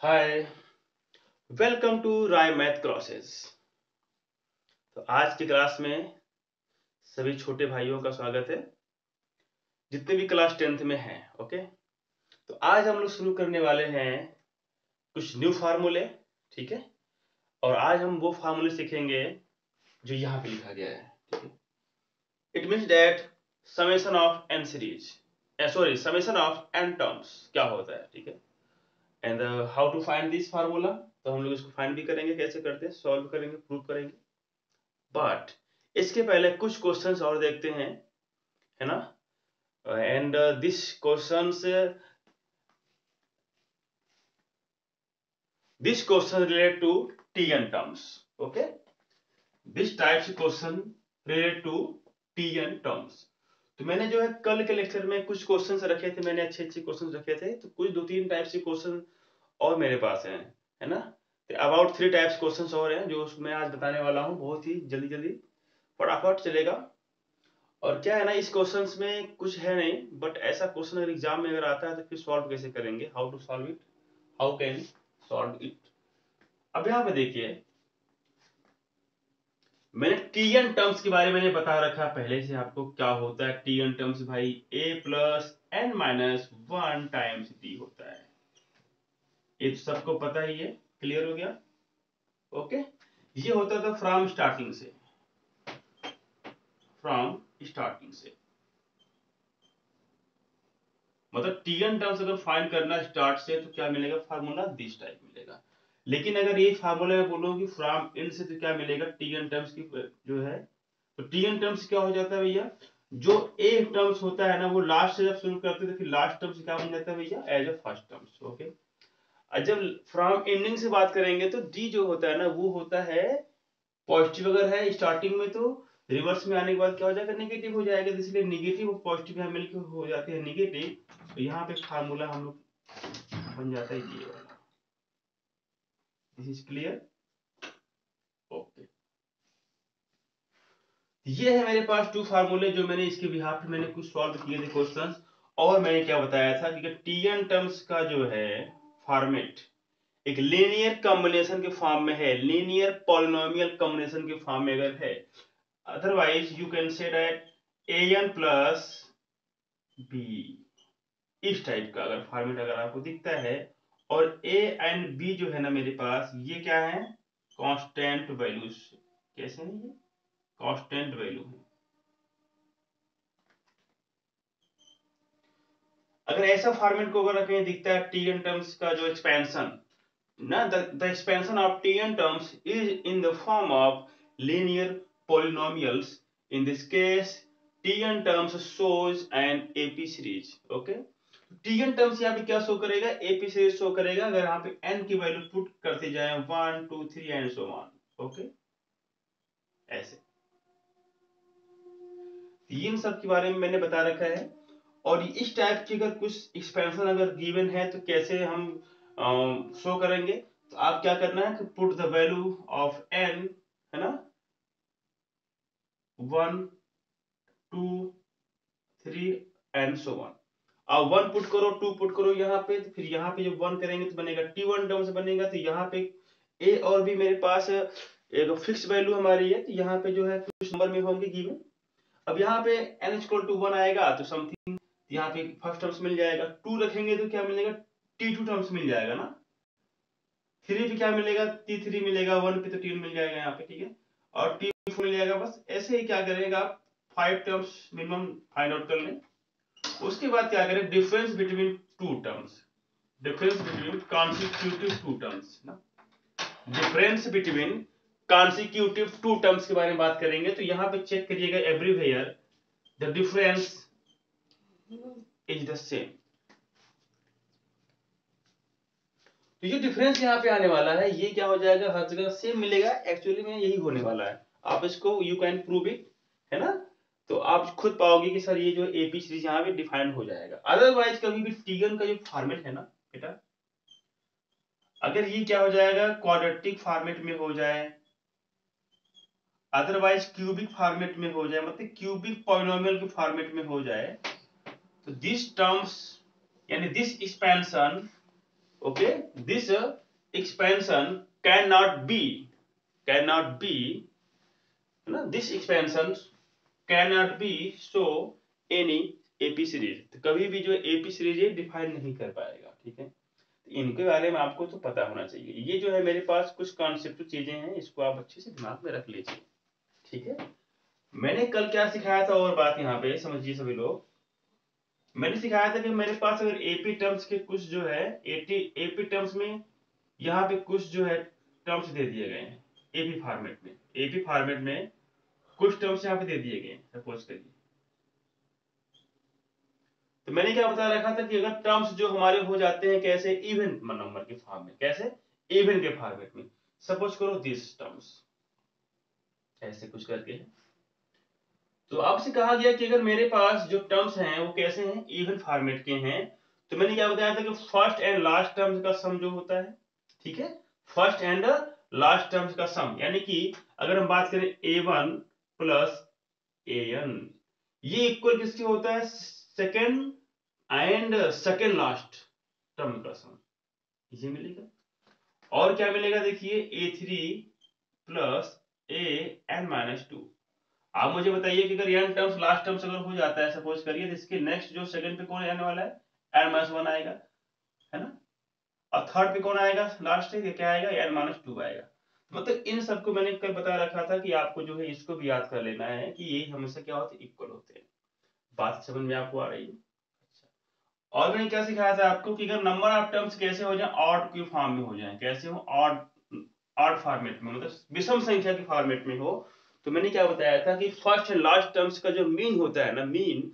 Hi, welcome to Rai math classes. तो आज की क्लास में सभी छोटे भाइयों का स्वागत है, जितने भी क्लास 10th में हैं। ओके, तो आज हम लोग शुरू करने वाले हैं कुछ न्यू फार्मूले। ठीक है, और आज हम वो फार्मूले सीखेंगे जो यहाँ पे लिखा गया है। ठीक है, it means that summation of n series, sorry summation of N terms क्या होता है। ठीक है, and how to find this formula. तो हम लोग इसको फाइंड भी करेंगे, कैसे करते हैं, सॉल्व करेंगे, प्रूव करेंगे। बट इसके पहले कुछ क्वेश्चंस और देखते हैं, है ना। And this question relate to T n terms. Okay, this types question relate to T n terms. तो मैंने जो है कल के लेक्चर में कुछ क्वेश्चंस रखे थे, मैंने अच्छे अच्छे क्वेश्चंस रखे थे, तो कुछ 2-3 टाइप्स के क्वेश्चन और मेरे पास हैं, है ना। अबाउट 3 टाइप्स क्वेश्चंस और हैं जो मैं आज बताने वाला हूँ, बहुत ही जल्दी जल्दी फटाफट चलेगा। और क्या है ना, इस क्वेश्चंस में कुछ है नहीं, बट ऐसा क्वेश्चन अगर एग्जाम में अगर आता है तो फिर सॉल्व कैसे करेंगे, how to solve it, how can solve it. अब यहाँ पे देखिए, मैंने टी एन टर्म्स के बारे में बता रखा पहले से आपको, क्या होता है टी एन टर्म्स भाई, a plus n minus 1 times d होता है। ये तो सबको पता ही है, क्लियर हो गया। ओके, ये होता था फ्रॉम स्टार्टिंग से, फ्रॉम स्टार्टिंग से मतलब टी एन टर्म्स अगर फाइंड करना स्टार्ट से तो क्या मिलेगा, फार्मूला दिस टाइप मिलेगा। लेकिन अगर ये फार्मूला में बोलो कि फ्रॉम एंड से, तो क्या मिलेगा, टी एन टर्म्स की जो है, तो टी एन टर्म्स क्या हो जाता है भैया, जो ए टर्म्स होता है ना, वो लास्ट से जब शुरू करते हैं तो फिर लास्ट टर्म्स क्या बन जाता है भैया, as a first terms. Okay, और जब फ्रॉम एंडिंग से बात करेंगे तो डी जो होता है ना, वो होता है पॉजिटिव अगर है स्टार्टिंग में, तो रिवर्स में आने के बाद क्या हो जाएगा, नेगेटिव हो जाएगा। तो इसलिए नेगेटिव और पॉजिटिव यहाँ मिलकर हो जाते हैं नेगेटिव। तो यहाँ पे फार्मूला हम लोग बन जाता है ये वाला। This is clear. ओके, ये है मेरे पास 2 फार्मूले जो मैंने इसके बिहाफ पे मैंने कुछ सॉल्व किए थे क्वेश्चंस। और मैंने क्या बताया था कि टी एन टर्म्स का जो है फॉर्मेट एक लीनियर कॉम्बिनेशन के फॉर्म में है, लीनियर पॉलिनोमियल कॉम्बिनेशन के फॉर्म में अगर है, otherwise you can say that a n plus b, इस टाइप का अगर फॉर्मेट अगर आपको दिखता है। और ए एंड बी जो है ना मेरे पास, ये क्या है, कांस्टेंट वैल्यूज। कैसे है ये, कांस्टेंट वैल्यू है। अगर ऐसा फॉर्मेट को अगर कहीं दिखता है टी एन टर्म्स का जो एक्सपेंशन ना, the expansion of T n terms is in the form of linear polynomials, in this case T n terms shows an AP series. Okay, T n terms यहाँ पे क्या show करेगा, AP series show करेगा अगर यहाँ पे N की value put करते जाए 1 2 3 एंड सो ऑन। ओके, ऐसे इन सब के बारे में मैंने बता रखा है। और इस टाइप की अगर कुछ एक्सपेंशन अगर गिवन है तो कैसे हम शो करेंगे। तो आप क्या करना है कि put the value of n, है ना, 1 2 3 एंड सो ऑन। अब 1 पुट करो, 2 पुट करो यहाँ पे, तो फिर यहाँ पे जब 1 करेंगे तो बनेगा T1 टर्म्स बनेगा। तो यहाँ पे ए और बी मेरे पास एक फिक्स वैल्यू हमारी है, तो यहाँ पे जो है कुछ नंबर में होंगे गिवन। अब यहाँ पे n इक्वल टू 1 आएगा तो समथिंग यहाँ पे फर्स्ट टर्म्स मिल जाएगा। 2 रखेंगे तो क्या मिलेगा, T2 टर्म्स मिल जाएगा ना। 3 पे क्या मिलेगा, T3 मिलेगा। 1 पे तो T1 मिल जाएगा यहाँ पे, ठीक है। और T4 मिल जाएगा। बस ऐसे ही क्या करेगा आप 5 टर्म्स मिनिमम फाइंड आउट कर लें। उसके बाद क्या करें, difference between 2 terms, difference between consecutive 2 terms ना, डिफरेंस बिटवीन कॉन्सिक्यूटिव 2 टर्म्स के बारे में बात करेंगे। तो यहाँ पे चेक करिएगा, everywhere the difference is the same. तो ये डिफरेंस यहाँ पे आने वाला है, ये क्या हो जाएगा, हर जगह सेम मिलेगा। एक्चुअली में यही होने वाला है। आप इसको यू कैन प्रूव इट, है ना। तो आप खुद पाओगे कि सर ये जो एपी सीरीज यहाँ पे डिफाइंड हो जाएगा। अदरवाइज कभी भी टीगन का जो फॉर्मेट है ना बेटा, अगर ये क्या हो जाएगा, क्वाड्रेटिक फॉर्मेट में हो जाए, अदरवाइज क्यूबिक फॉर्मेट में हो जाए, मतलब क्यूबिक पॉलिनोमियल के फॉर्मेट में हो जाए, तो दिस टर्म्स यानी this expansion, okay, this expansion can not be ना, this expansion can not be show any AP series, तो कभी भी जो एपी सीरीज है डिफाइन नहीं कर पाएगा, ठीक है। तो इनके बारे में आपको तो पता होना चाहिए। ये जो है मेरे पास कुछ कॉन्सेप्ट चीजें हैं, इसको आप अच्छे से दिमाग में रख लीजिए, ठीक है। मैंने कल क्या सिखाया था, और बात यहाँ पे समझिए सभी लोग। मैंने सिखाया था कि मेरे पास अगर एपी टर्म्स के कुछ जो है एपी टर्म्स में यहाँ पे कुछ जो है टर्म्स दे दिए गए हैं एपी फॉर्मेट में कुछ टर्म्स यहाँ पे दे दिए गए हैं, सपोज करिए। तो मैंने क्या बता रखा था कि अगर टर्म्स जो हमारे हो जाते हैं कैसे, इवन नंबर के फॉर्म में, कैसे इवन के फॉर्मेट में, सपोज करो दिस टर्म्स ऐसे कुछ करके। तो आपसे कहा गया कि अगर मेरे पास जो टर्म्स हैं वो कैसे हैं, इवन फॉर्मेट के हैं, तो मैंने क्या बताया था कि फर्स्ट एंड लास्ट टर्म्स का सम जो होता है, ठीक है, फर्स्ट एंड लास्ट टर्म्स का सम, यानी कि अगर हम बात करें a1 प्लस an, ये इक्वल किसके होता है, सेकेंड लास्ट टर्म का सम, ये मिलेगा। और क्या मिलेगा, देखिए a3 प्लस an-2। आप मुझे बताइए कि अगर n टर्म्स लास्ट टर्म्स अगर हो जाता है, सपोज करिए, तो इसके नेक्स्ट जो सेकंड पे कौन आने वाला है, n-1 आएगा, है ना। और थर्ड पे कौन आएगा लास्ट है, क्या आएगा, n-2 आएगा। मतलब इन सबको मैंने कल बता रखा था कि आपको जो है इसको भी याद कर लेना है कि ये हमेशा क्या होते हैं, इक्वल होते हैं। बात समझ में आपको आ रही है। और मैंने क्या सिखाया था आपको कि अगर नंबर ऑफ टर्म्स कैसे हो जाए, ऑड के फॉर्म में हो जाए, कैसे हो, ऑड ऑड फॉर्मेट में, मतलब विषम संख्या के फॉर्मेट में हो। तो मैंने क्या बताया था कि फर्स्ट एंड लास्ट टर्म्स का जो मीन होता है ना, मीन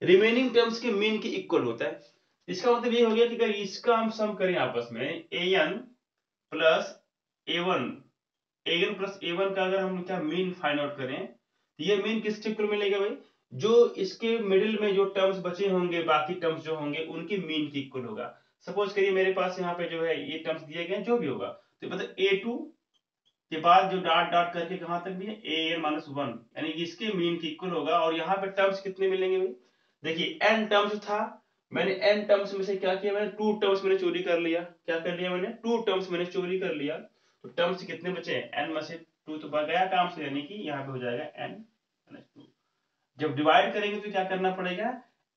रिमेनिंग टर्म्स के मीन के इक्वल होता है। इसका मतलब ये हो गया कि अगर इसका हम सम करें आपस में, an plus a1 plus a1 का अगर हम क्या मीन फाइंड आउट करें, तो ये मीन किसके इक्वल मिलेगा भाई, जो इसके मिडिल में जो टर्म्स बचे होंगे, बाकी टर्म्स जो होंगे उनके मीन के इक्वल होगा। सपोज करिए मेरे पास यहाँ पे जो है ये टर्म्स दिए गए, जो भी होगा, तो मतलब a2 के बाद जो डॉट डॉट करके कहां तक भी है an-1, यानी इसके मीन के इक्वल होगा। और यहाँ पे टर्म्स कितने मिलेंगे भाई, देखिए n टर्म्स था, मैंने n टर्म्स में से क्या किया, मैंने 2 टर्म्स मैंने चोरी कर लिया। क्या कर लिया मैंने, 2 टर्म्स मैंने चोरी कर लिया। तो टर्म्स कितने बचे, n में से 2 तो गया काम से, यानी कि यहाँ पे हो जाएगा n-2। जब डिवाइड करेंगे तो क्या करना पड़ेगा,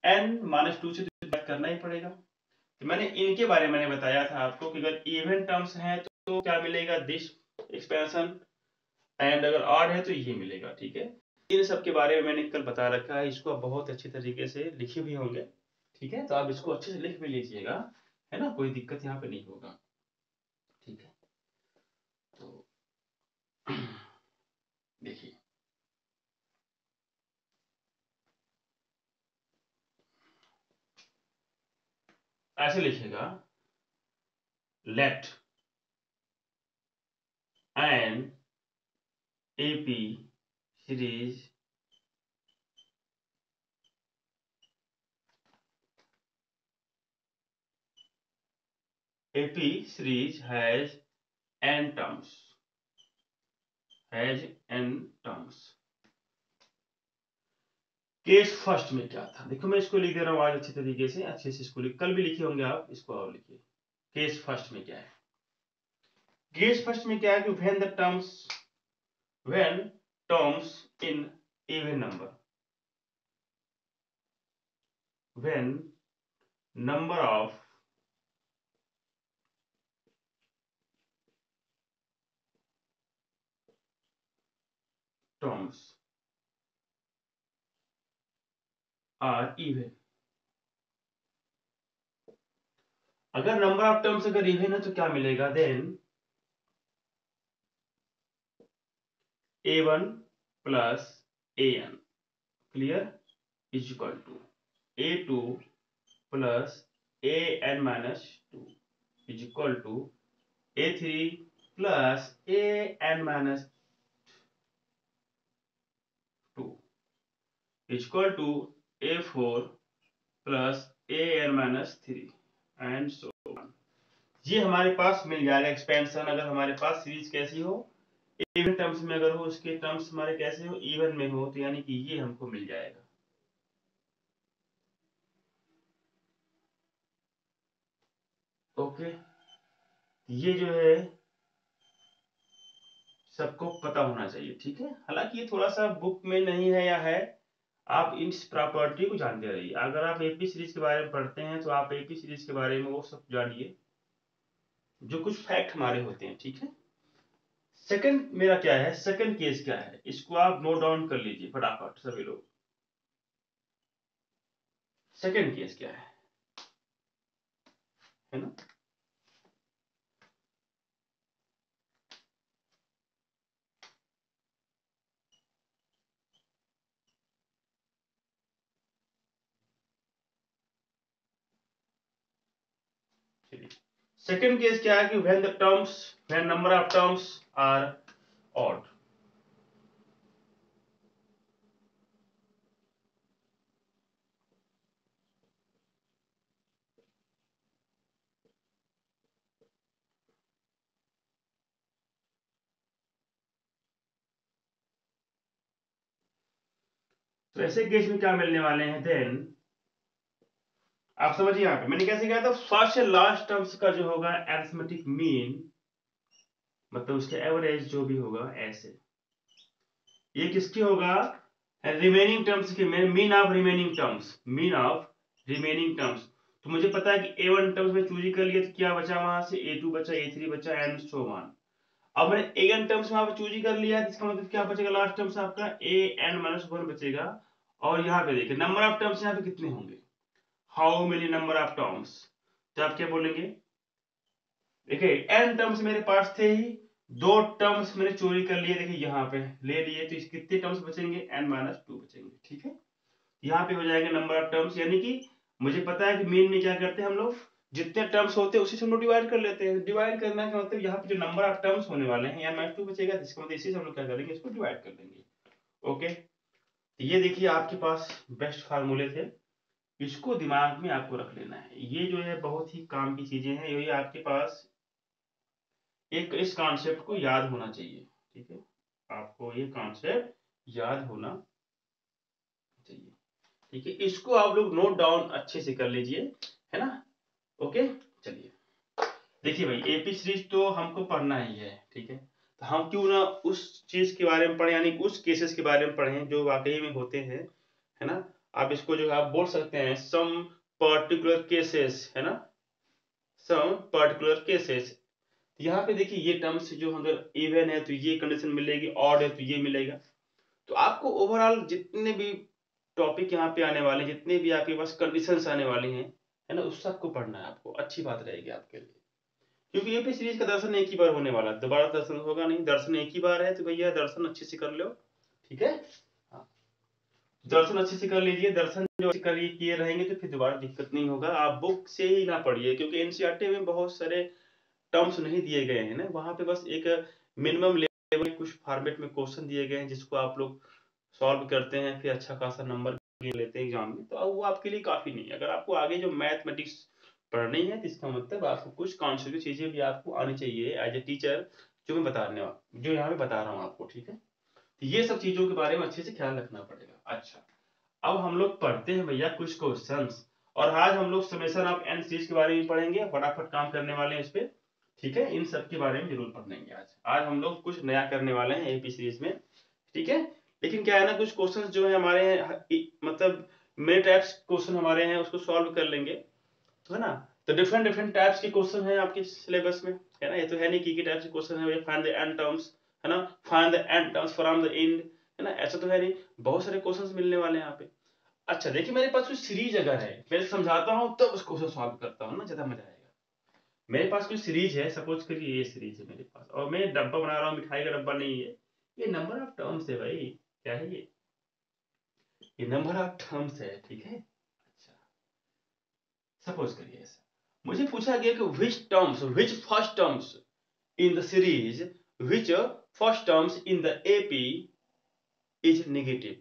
n-2 से डिवाइड करना ही पड़ेगा। तो मैंने इनके बारे में बताया था आपको कि अगर इवन टर्म्स हैं तो क्या मिलेगा, दिस एक्सपेंशन, एंड अगर ऑड है तो ये मिलेगा, ठीक है। इन सब के बारे में मैंने कल बता रखा है, इसको आप बहुत अच्छी तरीके से लिखे भी होंगे, ठीक है। तो आप इसको अच्छे से लिख भी लीजिएगा, है ना, कोई दिक्कत यहाँ पे नहीं होगा, ठीक है। तो देखिए ऐसे लिखेगा, let an AP series has n terms, case first में क्या था, देखो मैं इसको लिख दे रहा हूँ आज अच्छी तरीके से, अच्छे से इसको लिख, कल भी लिखे होंगे आप, इसको और लिखिए। केस फर्स्ट में क्या है, केस फर्स्ट में क्या है कि when terms in even number, when number of terms are even, अगर नंबर ऑफ टर्म्स अगर इवन है तो क्या मिलेगा, then a1 plus an, clear, is equal to a2 plus an-2 is equal to a3 plus an-2 is equal to a4 plus an-3 and so on. ये हमारे पास मिल जाएगा expansion, अगर हमारे पास सीरीज कैसी हो, इवन टर्म्स में अगर हो, उसके टर्म्स हमारे कैसे हो, इवन में हो, तो यानी कि ये हमको मिल जाएगा। ओके ये जो है सबको पता होना चाहिए, ठीक है। हालांकि ये थोड़ा सा बुक में नहीं है या है, आप इस प्रॉपर्टी को जानते रहिए। अगर आप एपी सीरीज के बारे में पढ़ते हैं तो आप एपी सीरीज के बारे में वो सब जानिए जो कुछ फैक्ट हमारे होते हैं, ठीक है। सेकंड मेरा क्या है, सेकंड केस क्या है, इसको आप नोट डाउन कर लीजिए फटाफट सभी लोग। सेकंड केस क्या है ना। सेकंड केस क्या है कि when number of terms are odd. तो ऐसे केस में क्या मिलने वाले हैं, देन आप समझिए यहाँ पे मैंने कैसे कहा था, फर्स्ट से लास्ट टर्म्स का जो होगा अरिथमेटिक मीन, मतलब उसके एवरेज जो भी होगा ऐसे, ये किसकी होगा, रिमेनिंग टर्म्स की, mean of remaining terms, mean of remaining terms. तो मुझे पता है कि A1 टर्म्स में चूज कर लिया तो क्या बचा, वहां से A2 बचा, A3 बचा एंड सो ऑन। अब मैंने एन टर्म्स वहां पे चूज ही कर लिया, इसका मतलब क्या बचेगा, लास्ट टर्म्स आपका an-1 बचेगा। और यहाँ पे देखिए नंबर ऑफ टर्म्स यहाँ पे कितने होंगे, how many number of terms. तो आप क्या बोलेंगे, देखिए एन टर्म्स मेरे पास थे ही, दो टर्म्स मैंने चोरी कर लिए, देखिए यहाँ पे ले लिए, तो कितने टर्म्स बचेंगे, n-2 बचेंगे, ठीक है। यहाँ पे हो जाएगा नंबर ऑफ टर्म्स, यानी कि मुझे पता है कि मीन में क्या करते हैं हम लोग, जितने टर्म्स होते हैं उसी से हम लोग डिवाइड कर लेते हैं। डिवाइड करना का मतलब यहाँ पे जो नंबर ऑफ टर्म्स होने वाले हैं n-2 बचेगा, जिसका मतलब इसी से हम लोग क्या करेंगे, इसको डिवाइड कर देंगे। ओके, तो ये देखिए आपके पास बेस्ट फार्मूले थे, इसको दिमाग में आपको रख लेना है। ये जो है बहुत ही काम की चीजें हैं, यही आपके पास एक इस कॉन्सेप्ट को याद होना चाहिए, ठीक है। आपको ये कॉन्सेप्ट याद होना चाहिए, ठीक है। इसको आप लोग नोट डाउन अच्छे से कर लीजिए, है ना। ओके, चलिए देखिए भाई, एपी सीरीज तो हमको पढ़ना ही है, ठीक है। तो हम क्यों ना उस चीज के बारे में पढ़े, यानी उस केसेस के बारे में पढ़ें जो वाकई में होते हैं, है ना। आप इसको जो है आप बोल सकते हैं सम पर्टिकुलर केसेस, है ना, सम पर्टिकुलर केसेस। यहाँ पे देखिए ये टर्म्स जो अगर इवन है तो ये कंडीशन मिलेगी, ऑड है तो ये मिलेगा। तो आपको ओवरऑल जितने भी टॉपिक यहाँ पे आने वाले, जितने भी आपके पास कंडीशंस आने वाली हैं, है ना, उस सबको पढ़ना है आपको, अच्छी बात रहेगी आपके लिए। क्योंकि एपी सीरीज का दर्शन एक ही बार होने वाला है, दोबारा दर्शन होगा नहीं, दर्शन एक ही बार है, तो भैया दर्शन अच्छे से कर लो, ठीक है। हाँ, दर्शन अच्छे से कर लीजिए, दर्शन जो अच्छे कर किए रहेंगे तो फिर दोबारा दिक्कत नहीं होगा। आप बुक से ही ना पढ़िए, क्योंकि एनसीईआरटी में बहुत सारे टर्म्स नहीं दिए गए हैं ना, वहां पे बस एक मिनिमम लेवल कुछ फॉर्मेट में क्वेश्चन दिए गए हैं, जिसको आप लोग सॉल्व करते हैं, फिर अच्छा खासा नंबर लेते हैं एग्जाम में, तो वो आपके लिए काफी नहीं है। अगर आपको आगे जो मैथमेटिक्स पढ़नी है तो इसका मतलब आपको कुछ कॉन्सेप्ट चीजें भी आपको आनी चाहिए एज ए टीचर, जो मैं जो यहाँ पे बता रहा हूँ आपको, ठीक है। तो ये सब चीजों के बारे में अच्छे से ख्याल रखना पड़ेगा। अच्छा, अब हम लोग पढ़ते हैं भैया कुछ क्वेश्चंस, और आज हम लोग समेशन ऑफ एन सीरीज के बारे में पढ़ेंगे, फटाफट काम करने वाले हैं इस पे, ठीक है। इन सब के बारे में जरूर पढ़ेंगे आज। आज हम लोग कुछ नया करने वाले हैं एपी सीरीज में, ठीक है। लेकिन क्या है ना, कुछ क्वेश्चंस जो है हमारे मतलब मेरे टाइप्स क्वेश्चन हमारे हैं, उसको सॉल्व कर लेंगे, तो है ना। तो डिफरेंट डिफरेंट टाइप्स के क्वेश्चन है आपके सिलेबस में, है ना। ये तो है नहीं की टाइप्स के क्वेश्चन है, फाइंड द एन टर्म्स, है ना, find the n terms from the end, है ना, ऐसा तो है नहीं, बहुत सारे क्वेश्चंस मिलने वाले हैं यहाँ पे। अच्छा देखिए, मेरे पास कोई सीरीज अगर है, मैं समझाता हूँ तब उस क्वेश्चन सॉल्व करता हूँ ना, ज्यादा मजा आएगा। मेरे पास कोई सीरीज है, सपोज करिए ये सीरीज है मेरे पास, और मैं डब्बा बना रहा हूँ, मिठाई का डब्बा नहीं है, ये नंबर ऑफ टर्म्स है भाई, क्या है ये नंबर ऑफ टर्म्स है, ठीक है। अच्छा, सपोज करिए ऐसा, मुझे पूछा गया कि which first terms in the series, which first terms in the AP is negative.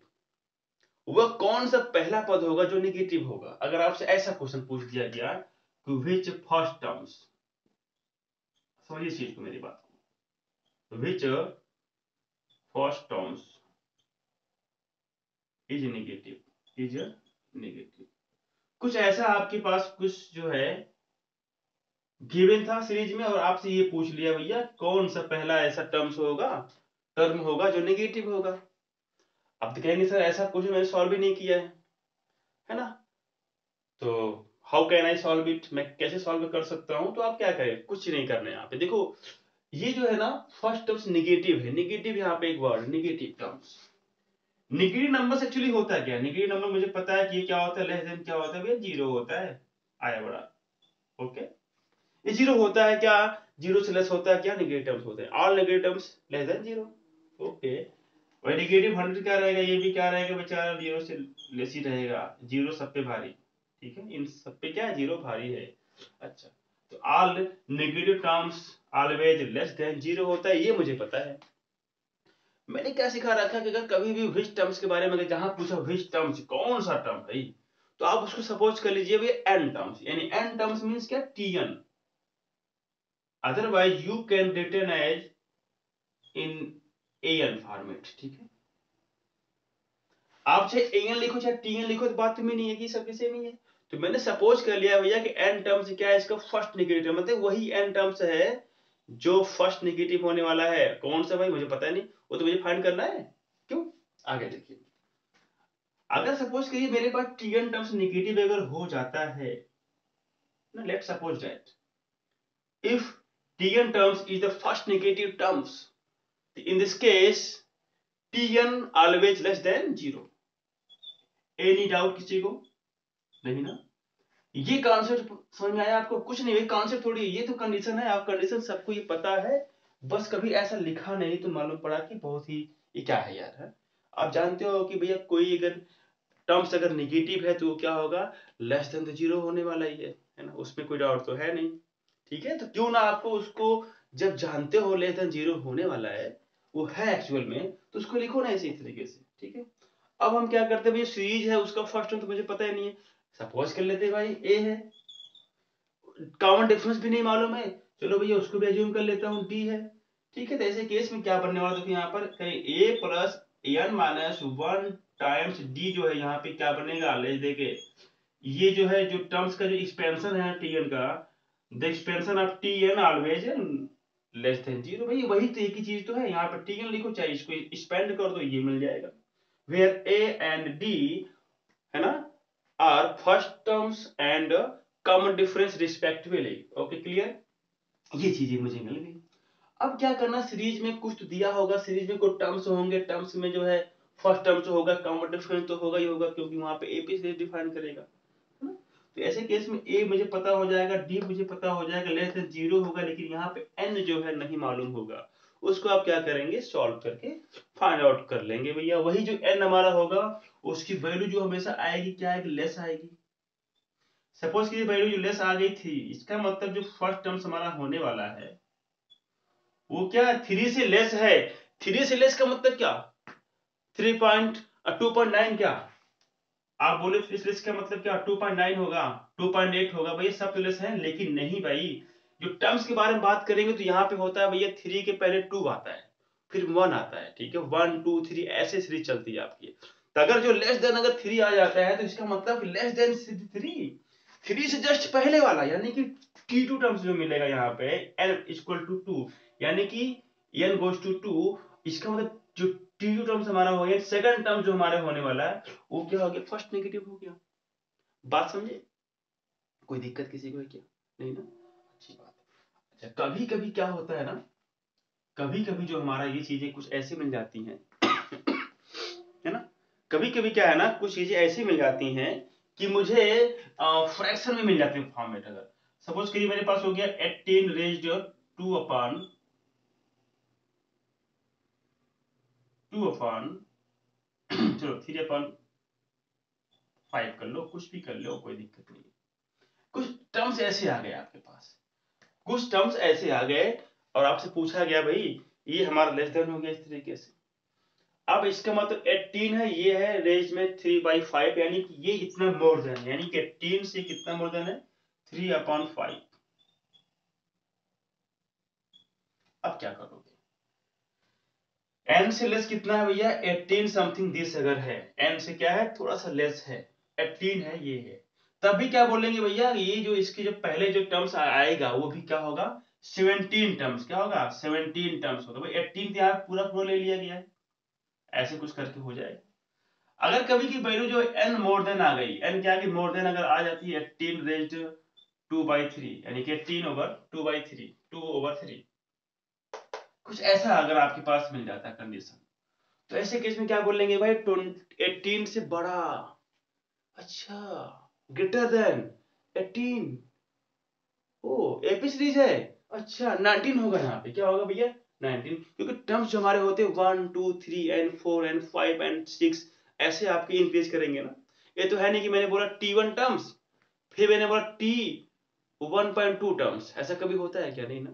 वह कौन सा पहला पद होगा जो नेगेटिव होगा, अगर आपसे ऐसा क्वेश्चन पूछ दिया गया कि विच फर्स्ट टर्म्स, समझिए इस चीज को, मेरी बात को, विच फर्स्ट टर्म्स इज नेगेटिव, कुछ ऐसा आपके पास कुछ जो है गिवन था सीरीज में और आपसे ये पूछ लिया भैया कौन सा पहला ऐसा टर्म होगा जो नेगेटिव होगा। अब तो कहेंगे सर ऐसा कुछ मैंने सॉल्व ही नहीं किया है ना। तो how can I solve it, मैं कैसे सॉल्व कर सकता हूं। तो आप क्या करें, कुछ नहीं करना है यहाँ पे। देखो ये जो है ना फर्स्ट टर्म्स निगेटिव है, निगेटिव यहाँ पे एक word negative terms. Negative number actually होता है क्या, निगेटिव नंबर मुझे पता है कि ये क्या होता है, लेस देन क्या होता है भैया, जीरो होता है। आया बड़ा, ओके। ये जीरो होता है क्या, जीरो से लेस होता है क्या, निगेटिव टर्म्स होते हैं, all negative terms less than zero, okay. वही निगेटिव 100 क्या रहेगा, ये भी क्या रहेगा बेचारा, जीरो से लेस ही रहेगा, जीरो सब पे भारी, ठीक है, इन सब पे क्या है, जीरो भारी है। अच्छा, तो all negative terms always less than zero होता है, ये मुझे पता है। मैंने क्या सिखा रखा है कि अगर कभी भी विच टर्म्स के बारे में जहां पूछा विच टर्म्स कौन सा टर्म भाई, तो आप उसको सपोज कर लीजिए भैया एन टर्म्स, यानी एन टर्म्स मींस क्या, T n. Otherwise you can return as in n format, ठीक है। आप चाहे एन लिखो चाहे टीएन लिखो तो बात में नहीं है कि सबके सेम ही है। तो मैंने सपोज कर लिया भैया कि एन टर्म्स क्या है, इसका फर्स्ट निगेटिव, मतलब वही एन टर्म्स है जो फर्स्ट निगेटिव होने वाला है। कौन सा भाई मुझे पता नहीं, वो तो मुझे फाइंड करना है। क्यों, आगे देखिए। अगर सपोज करिए मेरे पास टीएन टर्म्स निगेटिव अगर हो जाता है ना, let suppose that if TN terms is the first negative terms, in this case tn always less than zero. Any doubt किसी को, नहीं ना। ये कॉन्सेप्ट समझ में आया आपको, कुछ नहीं, कॉन्सेप्ट थोड़ी, ये तो कंडीशन है, आप कंडीशन सबको ये पता है, बस कभी ऐसा लिखा नहीं तो मालूम पड़ा कि बहुत ही ये क्या है यार है। आप जानते हो कि भैया कोई अगर टर्म्स अगर निगेटिव है तो वो क्या होगा, लेस देन तो जीरो होने वाला ही है ना, उसमें कोई डाउट तो है नहीं। ठीक है, तो क्यों ना आपको उसको जब जानते हो लेस देन जीरो होने वाला है, वो है एक्चुअल में, तो उसको लिखो ना इसी तरीके से, ठीक है। अब हम क्या करते हैं भैया, सीरीज है उसका फर्स्ट टर्म तो मुझे पता ही नहीं है, सपोज कर लेते हैं भाई ए है, कॉमन डिफरेंस भी नहीं मालूम है, चलो भैया उसको भी एज्यूम कर लेता हूँ डी है, ठीक है। तो ऐसे केस में क्या बनने वाला, देखो यहाँ पर कहीं a plus n minus one times d जो है यहाँ पे क्या बनेगा, ले देखे ये जो है जो टर्म्स का जो एक्सपेंशन है टी एन का, the expansion of T n always less than zero. भाई वही तो एक ही चीज तो है, यहाँ पे टी एन लिखो चाहे इसको एक्सपेंड कर दो, ये मिल जाएगा। वेयर ए एंड डी है ना are first terms and common difference respectively, okay clear, ये चीजें मुझे मिल गई। अब क्या करना, सीरीज में कुछ तो दिया होगा, सीरीज में कुछ टर्म्स होंगे, टर्म्स में जो है फर्स्ट टर्म तो होगा, कॉमन डिफरेंस तो होगा ही होगा, क्योंकि वहां पे ए पी डिफाइन करेगा, है ना। तो ऐसे केस में ए मुझे पता हो जाएगा, डी मुझे पता हो जाएगा, लेस देन जीरो होगा, लेकिन यहाँ पे एन जो है नहीं मालूम होगा, उसको आप क्या करेंगे, सॉल्व करके फाइंड आउट कर लेंगे भैया। वही जो एन हमारा होगा उसकी वैल्यू जो हमेशा आएगी क्या आएगी, लेस आएगी। सपोज की वैल्यू जो लेस आ गई थी, इसका मतलब जो फर्स्ट टर्म्स हमारा होने वाला है वो क्या, थ्री से लेस है। थ्री से लेस का मतलब क्या, 2.9 क्या, आप बोले इस लिस्ट का मतलब क्या, 2.9 होगा, 2.8 होगा, भैया सब तो लेस है, लेकिन नहीं भाई। जो टर्म्स के बारे में बात करेंगे तो यहाँ पे होता है भैया थ्री के पहले टू आता है, फिर वन आता है, ठीक है, वन टू थ्री ऐसे सीरीज चलती है आपकी। तो अगर जो लेस देन अगर थ्री आ जाता है तो इसका मतलब लेस देन थ्री, थ्री से जस्ट पहले वाला, यानी कि टी टू टर्म्स जो मिलेगा यहाँ पे एन इक्वल टू टू, यानी कि एन गोज टू टू, इसका मतलब जो टी टू टर्म्स हमारा हो गया, सेकंड टर्म जो हमारे होने वाला है वो क्या हो गया, फर्स्ट नेगेटिव हो गया। बात समझे, कोई दिक्कत किसी को है क्या, नहीं ना, अच्छी बात है। अच्छा, कभी कभी क्या होता है ना, कभी कभी जो हमारा ये चीजें कुछ ऐसी मिल जाती हैं है ना, कभी कभी क्या है ना, कुछ चीजें ऐसी मिल जाती हैं कि मुझे फ्रैक्शन में मिल जाती है फॉर्मेट। अगर सपोज करिए मेरे पास हो गया 18 रेज्ड 2 अपॉन 2 अपॉन चलो 3/5 कर लो, कुछ भी कर लो, कोई दिक्कत नहीं। कुछ टर्म्स ऐसे आ गए आपके पास, कुछ टर्म्स ऐसे आ गए और आपसे पूछा गया भाई ये हमारा लेस देन हो गया इस तरीके से। अब इसका मतलब 18 है, ये है रेंज में 3/5, यानी कि ये इतना मोर देन, यानी कि 18 से कितना मोर देन है, 3/5। अब क्या करोगे, n से लेस कितना है भैया, 18 समथिंग दिस अगर है, n से क्या है थोड़ा सा लेस है, 18 है ये है, तभी क्या बोलेंगे भैया, ये जो इसके जो पहले जो टर्म्स आएगा वो भी क्या होगा, 17 टर्म्स, क्या होगा 17 टर्म्स होगा भाई। 18 यहाँ पूरा पूरा ले लिया गया है, ऐसे कुछ करके हो जाएगा। अगर कभी की वैल्यू जो n मोर देन आ गई, n क्या की मोर देन अगर आ जाती है 18 रेज्ड 2/3, यानी कि 18/2/3, 2/3, कुछ ऐसा अगर आपके पास मिल जाता है कंडीशन, तो ऐसे केस में क्या बोलेंगे भाई, 18 से बड़ा, अच्छा, ग्रेटर देन 18, ओ एपी सीरीज है, अच्छा 19 होगा यहाँ पे, क्या होगा भैया 19, क्योंकि टर्म्स जो हमारे होते हैं 1 2 3 एंड 4 एंड 5 एंड 6 ऐसे आपके इंक्रीज करेंगे ना। ये तो है नहीं कि मैंने बोला T1 टर्म्स फिर मैंने बोला T1.2 टर्म्स, ऐसा कभी होता है क्या, नहीं ना।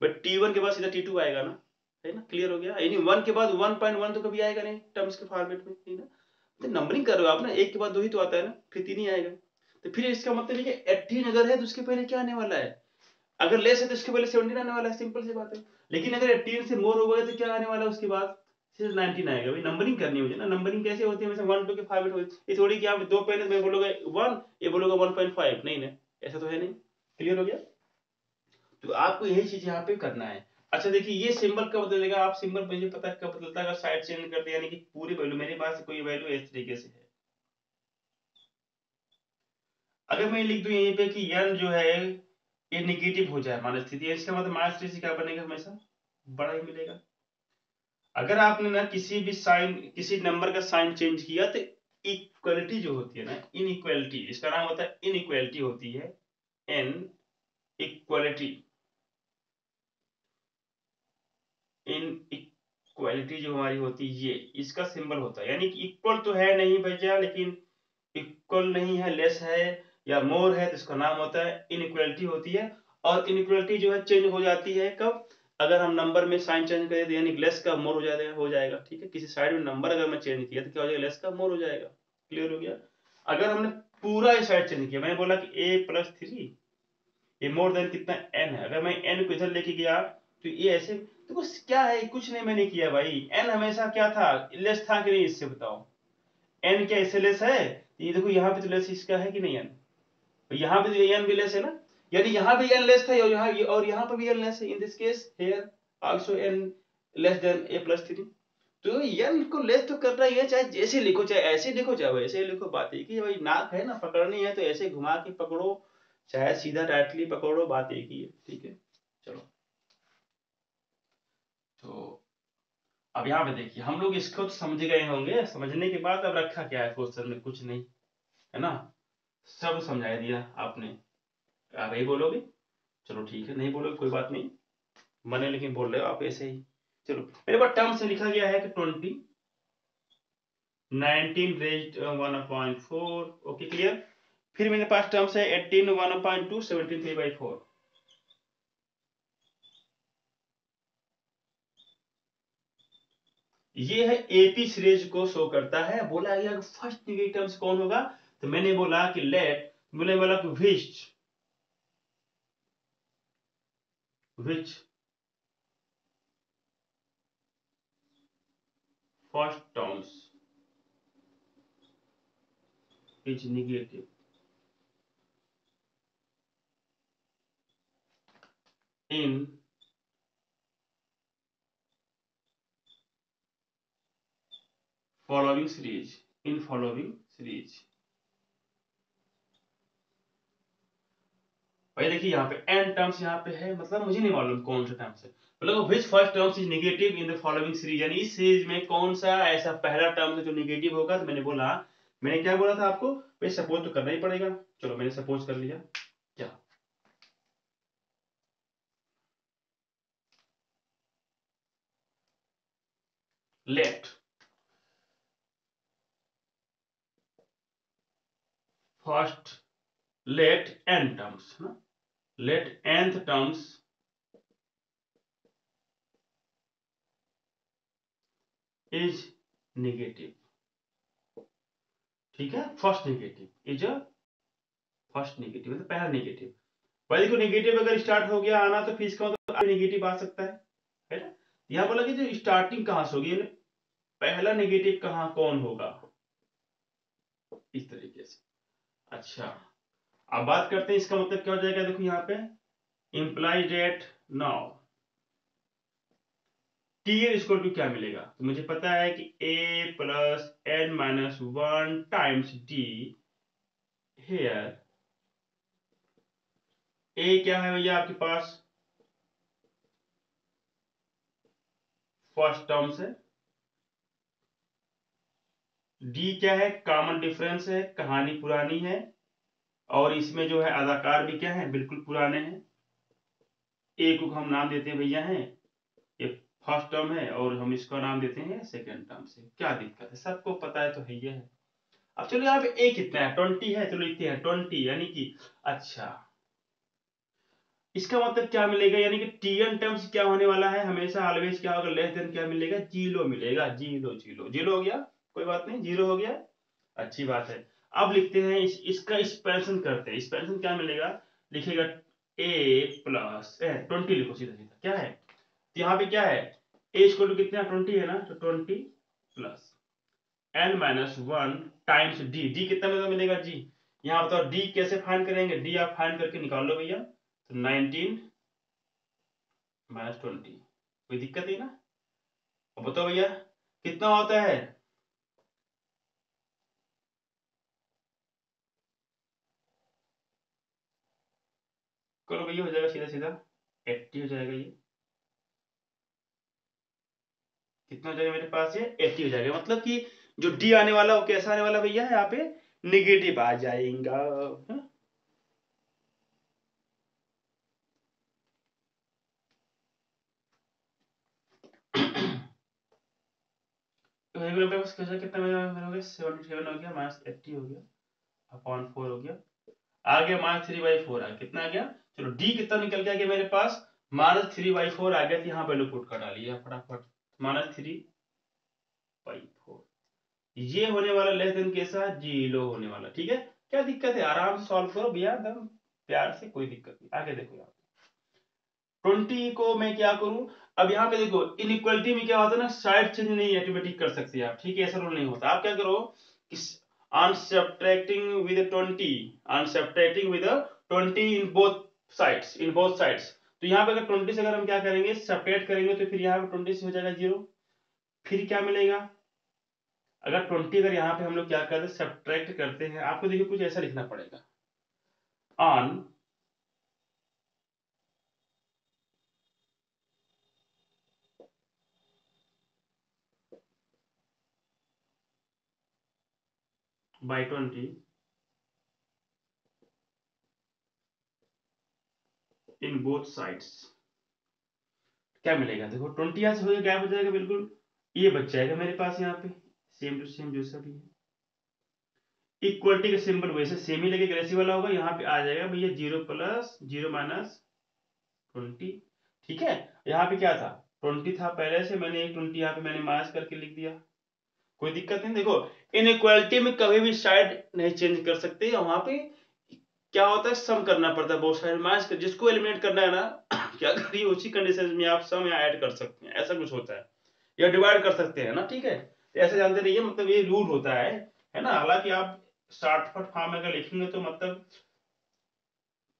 बट T1 के बाद सीधा T2 आएगा ना, है ना, क्लियर हो गया, यानी 1 के बाद 1.1 तो कभी आएगा नहीं टर्म्स के फॉर्मेट में, नहीं ना। तो नंबरिंग कर रहे हो आप ना, एक के बाद दो ही तो आता है ना, फिर तीन ही आएगा। तो फिर इसका मतलब है कि 18 अगर है तो उसके पहले क्या आने वाला है, अगर लेस है तो इसके पहले 17 आने वाला है, सिंपल सी बात है। लेकिन अगर 18 से मोर हो गए तो क्या आने वाला है उसके बाद, सिर्फ 19 आएगा भाई। नंबरिंग करनी है मुझे ना, नंबरिंग कैसे होती है, वैसे 1 2 के फॉर्मेट होती है, ये थोड़ी कि आप दो पहले मैं बोलोगे 1 ये बोलोगे 1.5, नहीं ना, ऐसा तो है नहीं, क्लियर हो गया। तो आपको यही चीज यहाँ पे करना है। अच्छा देखिए, ये सिंबल कब बदलेगा, आप सिंबल मुझे पता है कब बदलता है, अगर साइड चेंज कर दिया, यानी कि पूरी वैल्यू मेरे पास कोई वैल्यू इस तरीके से है, अगर मैं लिख दूं यहीं पे कि n जो है ये निगेटिव हो जाए मान स्थिति, इसका मतलब माइनस 3 से क्या बनेगा, हमेशा बड़ा ही मिलेगा। अगर आपने ना किसी भी साइन, किसी नंबर का साइन चेंज किया तो इक्वलिटी जो होती है ना, इनइक्वलिटी, इसका नाम होता है इनइक्वलिटी होती है, एन इक्वलिटी, इन इक्वलिटी जो हमारी होती है ये इसका सिंबल होता है, यानी कि इक्वल तो है नहीं भैया, लेकिन इक्वल नहीं है, लेस है या मोर है, तो इसका नाम होता है इनइक्वलिटी होती है। और इनइक्वलिटी जो है चेंज हो जाती है कब, अगर हम नंबर में साइन चेंज करें तो, यानी लेस का मोर हो जाएगा, ठीक है, किसी साइड में नंबर अगर मैं चेंज किया तो क्या हो जाएगा, लेस का मोर हो जाएगा, क्लियर हो गया। अगर हमने पूरा ही साइड चेंज किया, मैंने बोला कि a+3 ये मोर देन कितना n है, अगर मैं n को इधर लेके गया तो ये ऐसे, तो कुछ क्या है, कुछ नहीं मैंने किया भाई, n हमेशा क्या था, लेस था कि नहीं, इससे बताओ, n क्या इससे लेस है, ये देखो यहाँ पे तो लेस इसका है कि नहीं n, यहाँ पे तो n भी लेस है ना, यानी यहाँ भी n लेस था और यहाँ पर भी n लेस है, इन this case here also n less than a+3, तो n को लेस तो करना ही है, चाहे जैसे लिखो, चाहे ऐसे लिखो, चाहे वैसे लिखो, बात एक ही है भाई, नाक है ना पकड़नी है तो ऐसे घुमा के पकड़ो, चाहे सीधा टाइटली पकड़ो, बात एक ही है, ठीक है। चलो, तो अब यहाँ पे देखिए, हम लोग इसको तो समझ गए होंगे, समझने के बाद अब रखा क्या है क्वेश्चन में, कुछ नहीं है ना, सब समझा दिया आपने, आप यही बोलोगे, चलो ठीक है, नहीं बोलोगे कोई बात नहीं, मैंने लेकिन बोल रहे हो आप ऐसे ही। चलो मेरे पास टर्म से लिखा गया है कि 20 19 रेज्ड 1/4, ओके क्लियर। फिर मेरे पास टर्म्स है 18 1/2 17 3/4, ये है एपी सीरीज को शो करता है। बोला गया कि फर्स्ट निगेटिव टर्म्स कौन होगा, तो मैंने बोला कि लेट, मैंने बोला कि which first terms is negative in following series, in following series. भाई देखिए यहाँ पे n टर्म्स यहाँ पे है, मतलब मुझे नहीं मालूम कौन सा टर्म्स है, मतलब which first terms is negative in the following series, यानी इस सीरीज में कौन सा ऐसा पहला टर्म है जो नेगेटिव होगा, तो मैंने बोला, मैंने क्या बोला था आपको भाई, सपोज तो करना ही पड़ेगा, चलो मैंने सपोज कर लिया, क्या, let first, let n terms ना, let nth terms is negative, ठीक है, first negative is a first negative, मतलब पहला नेगेटिव। भाई देखो नेगेटिव अगर स्टार्ट हो गया आना तो फिर इसका मतलब नेगेटिव आ सकता है ना। यहाँ बोला कि जो स्टार्टिंग कहां से होगी, पहला नेगेटिव कहां कौन होगा, इस तरीके से। अच्छा, अब बात करते हैं इसका मतलब क्या हो जाएगा, देखो यहाँ पे implies that now t n equal to क्या मिलेगा, तो मुझे पता है कि a plus n minus one times d here. A क्या है भैया आपके पास फर्स्ट टर्म से, डी क्या है कॉमन डिफरेंस है, कहानी पुरानी है, और इसमें जो है अदाकार भी क्या है बिल्कुल पुराने हैं। ए को हम नाम देते हैं भैया हैं ये फर्स्ट टर्म है, और हम इसका नाम देते हैं सेकेंड टर्म से। क्या दिक्कत है, सबको पता है तो है ये है। अब चलो यहाँ पे ए कितना है 20 है, चलो लिखते हैं 20 यानी कि अच्छा इसका मतलब क्या मिलेगा, यानी कि टीएन टर्म्स क्या होने वाला है हमेशा ऑलवेज क्या होगा लेस देन क्या मिलेगा जीरो मिलेगा, जीरो जीरो जीरो हो गया, कोई बात नहीं जीरो हो गया, अच्छी बात है। अब लिखते हैं इसका एक्सपेंशन करते हैं, एक्सपेंशन क्या मिलेगा, लिखेगा ए प्लस 20 लिखो सीधा सीधा क्या है, तो यहाँ पे क्या है ए इक्वल टू कितना 20 है ना, तो 20 plus n minus one times d, d कितना मिलेगा जी, यहाँ बताओ डी कैसे फाइंड करेंगे, डी आप फाइंड करके निकाल लो भैया, तो 19 माइनस 20, कोई दिक्कत नहीं ना। अब बताओ भैया कितना होता है, करो भैया हो जाएगा सीधा सीधा 80 हो जाएगा, ये कितना हो जाएगा मेरे पास, ये 80 हो जाएगा, मतलब कि जो डी आने वाला वो कैसा आने वाला भैया है यहाँ पे निगेटिव आ जाएगा, हाँ? तो मेरे पास कैसा कितना मेरा हो गया 77 हो गया माइनस 80 हो गया अपॉन 4 हो गया, आ गया माइनस 3/4 आ गया, कितना आ गया, चलो डी कितना निकल के आ गया मेरे पास -3/4 आ गया, तो यहाँ वैल्यू पुट कर डालिए फटाफट, -3/4 ये होने वाला लेस देन कैसा जीरो होने वाला, ठीक है। क्या दिक्कत है, आराम से सॉल्व करो भैया एकदम प्यार से, कोई दिक्कत नहीं। आगे देखो यहाँ 20 को मैं क्या करूं, अब यहाँ पे देखो इनइक्वालिटी में क्या होता है ना, साइड चेंज नहीं ऑटोमेटिक कर सकते आप, ठीक है, ऐसा रूल नहीं होता। आप क्या करो on subtracting with 20, on subtracting with 20 in both sides, in both sides, तो यहाँ पे अगर 20 से अगर हम क्या करेंगे सब्ट्रैक्ट करेंगे, तो फिर यहाँ पे 20 से हो जाएगा जीरो, फिर क्या मिलेगा, अगर 20 अगर यहाँ पे हम लोग क्या करते हैं सब्ट्रैक्ट करते हैं, आपको देखिए कुछ ऐसा लिखना पड़ेगा on by 20 in both sides, क्या मिलेगा, देखो 20 यहाँ से हो गया गायब हो जाएगा बिल्कुल, ये बच जाएगा मेरे पास यहाँ पे सेम टू सेम जैसा भी है, इक्वलिटी का सिंबल वैसे सेम ही लगेगा, ऐसे वाला होगा, यहाँ पे आ जाएगा भैया जीरो प्लस जीरो माइनस 20, ठीक है। यहाँ पे क्या था 20 था पहले से, मैंने एक 20 यहाँ पे मैंने माइनस करके लिख दिया, कोई दिक्कत नहीं। देखो इनइक्वालिटी में कभी भी साइड नहीं चेंज कर सकते, वहां पे क्या होता है सम करना पड़ता है बहुत सारे माइनस कर, जिसको एलिमिनेट करना है ना क्या करिए उसी कंडीशन में आप सम या ऐड कर सकते हैं, ऐसा कुछ होता है, या डिवाइड कर सकते हैं ना, ठीक है, तो ऐसे जानते रहिए, मतलब ये रूल होता है ना। हालांकि आप शॉर्टकट फॉर्म में अगर लिखेंगे तो मतलब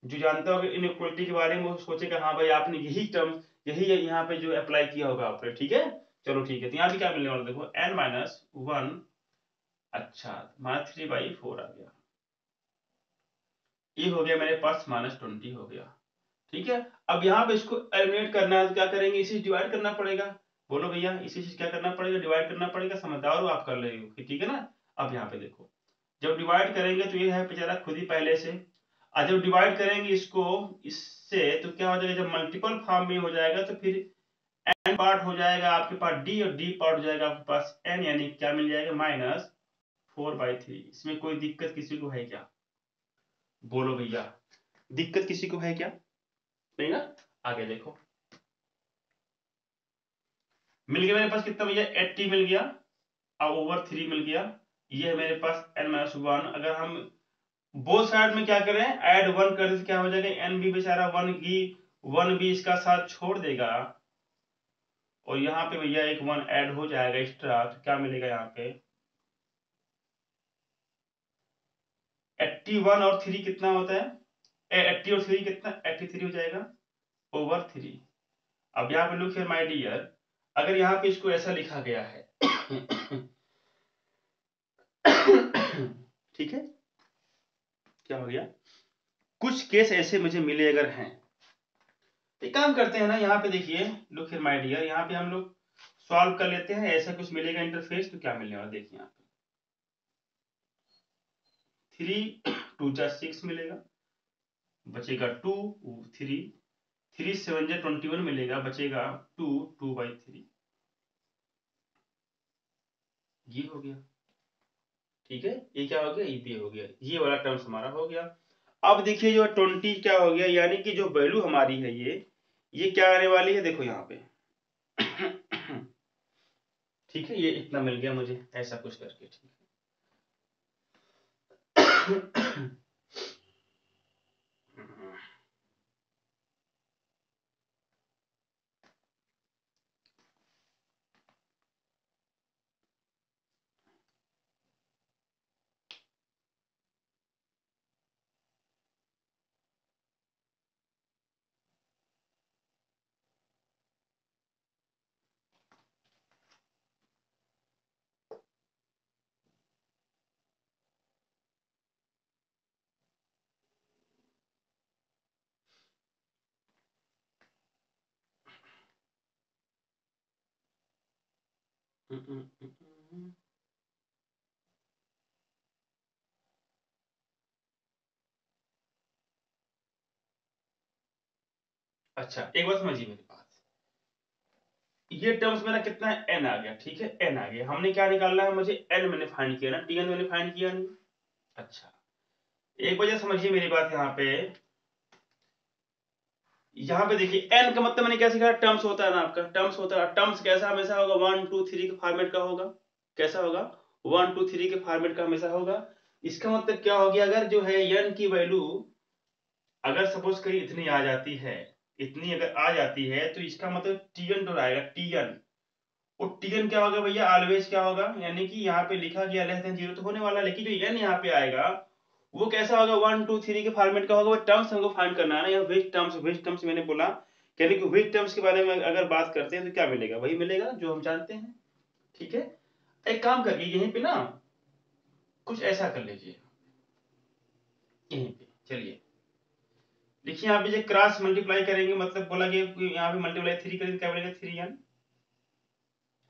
जो जानता होगा इनइक्वालिटी के बारे में वो सोचेगा हाँ भाई आपने यही टर्म यही यहाँ पे जो अप्लाई किया होगा आपने, ठीक है। चलो ठीक है, तो यहाँ पे क्या मिलने वाला देखो n माइनस वन, अच्छा -3/4 आ गया, ये हो गया मेरे पास -20 हो गया, ठीक है। अब यहाँ पे इसको एलिमिनेट करना है तो क्या करेंगे, इसी डिवाइड करना पड़ेगा, बोलो भैया इसी से क्या करना पड़ेगा डिवाइड करना पड़ेगा, समझदार हो आप कर रहे हो ठीक है ना। अब यहाँ पे देखो जब डिवाइड करेंगे तो ये है बेचारा खुद ही पहले से, और जब डिवाइड करेंगे इसको इससे तो क्या हो जाएगा, जब मल्टीपल फॉर्म में हो जाएगा तो फिर एन पार्ट हो जाएगा आपके पास डी, और डी पार्ट हो जाएगा आपके पास एन, यानी क्या मिल जाएगा -4/3, इसमें कोई दिक्कत किसी को है क्या, बोलो भैया दिक्कत किसी को है क्या, नहीं ना। आगे देखो मिल गया मेरे पास कितना भैया 80 मिल गया, अब ओवर 3 मिल गया, ये है मेरे पास n-1, अगर हम बोथ साइड में क्या करें ऐड वन कर दे क्या हो जाएगा, एन भी बेचारा वन भी इसका साथ छोड़ देगा, और यहाँ पे भैया एक वन ऐड हो जाएगा एक्स्ट्रा, तो क्या मिलेगा यहाँ पे 81 और 3 कितना होता है? 80 और 3 कितना? 83 हो जाएगा ओवर 3। अब यहाँ पे लुक हियर माय डियर, अगर यहाँ पे इसको ऐसा लिखा गया है ठीक है, क्या हो गया? कुछ केस ऐसे मुझे मिले अगर हैं, तो एक काम करते हैं ना, यहाँ पे देखिए लुक हियर माय डियर, यहाँ पे हम लोग सॉल्व कर लेते हैं। ऐसा कुछ मिलेगा इंटरफेस तो क्या मिलने वाला देखिए, यहाँ पे 3 2 जा 6 मिलेगा, बचेगा 2 3, 3 7 जा 21 मिलेगा, बचेगा 2 2/3, ये हो गया। ठीक है, ये क्या हो गया? ये भी हो गया, ये वाला टर्म्स हमारा हो गया। अब देखिए जो 20 क्या हो गया, यानी कि जो वैल्यू हमारी है ये क्या आने वाली है, देखो यहाँ पे ठीक है, ये इतना मिल गया मुझे ऐसा कुछ करके, ठीक है अच्छा एक बात समझिए मेरी बात, ये टर्म्स मेरा कितना है? n आ गया, ठीक है, n आ गया। हमने क्या निकालना है? मुझे n मैंने फाइंड किया ना, tn मैंने फाइंड किया नहीं। अच्छा एक वजह समझिए मेरी बात, यहाँ पे देखिए n का मतलब मैंने क्या सीखा? टर्म्स होता है ना आपका, टर्म्स होता है। टर्म्स कैसा हमेशा होगा? 1 2 3 के फॉर्मेट का होगा। कैसा होगा? 1 2 3 के फॉर्मेट का हमेशा होगा। इसका मतलब क्या हो गया? अगर जो है n की वैल्यू अगर सपोज करिए इतनी आ जाती है, इतनी अगर आ जाती है, तो इसका मतलब tn तो आएगा, tn। और tn क्या होगा भैया? ऑलवेज क्या होगा? यानी कि यहाँ पे लिखा गया लेस देन 0 तो होने वाला, लेकिन जो n यहाँ पे आएगा वो कैसा होगा? 1 2 3 के फॉर्मेट का होगा। वो टर्म्स हमको फाइंड करना है ना, यहाँ विच टर्म्स मैंने बोला, यानी कि विच टर्म्स के बारे में अगर बात करते हैं तो क्या मिलेगा? वही मिलेगा जो हम जानते हैं। ठीक है, एक काम करिए यहीं पे ना कुछ ऐसा कर लीजिए, यहीं पे चलिए देखिए, यहाँ पे जो क्रॉस मल्टीप्लाई करेंगे, मतलब बोला गया यहाँ पे मल्टीप्लाई 3 करेंगे, क्या मिलेगा? 3n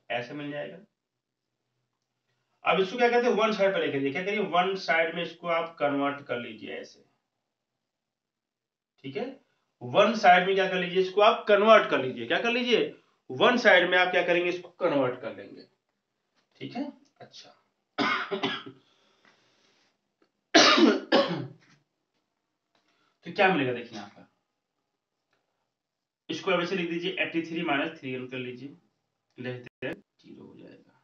ऐसे मिल जाएगा। अब इसको क्या कहते हैं? वन साइड पर लेकर जाइए, क्या करिए? वन साइड में इसको आप कन्वर्ट कर लीजिए ऐसे, ठीक है। वन साइड में क्या कर लीजिए? इसको आप कन्वर्ट कर लीजिए, क्या कर लीजिए? वन साइड में आप क्या करेंगे? इसको कन्वर्ट कर लेंगे, ठीक है। अच्छा तो क्या मिलेगा देखिए यहाँ पर, इसको अब ऐसे लिख दीजिए 83 माइनस 3n कर लीजिए, लेस देन 0 हो जाएगा,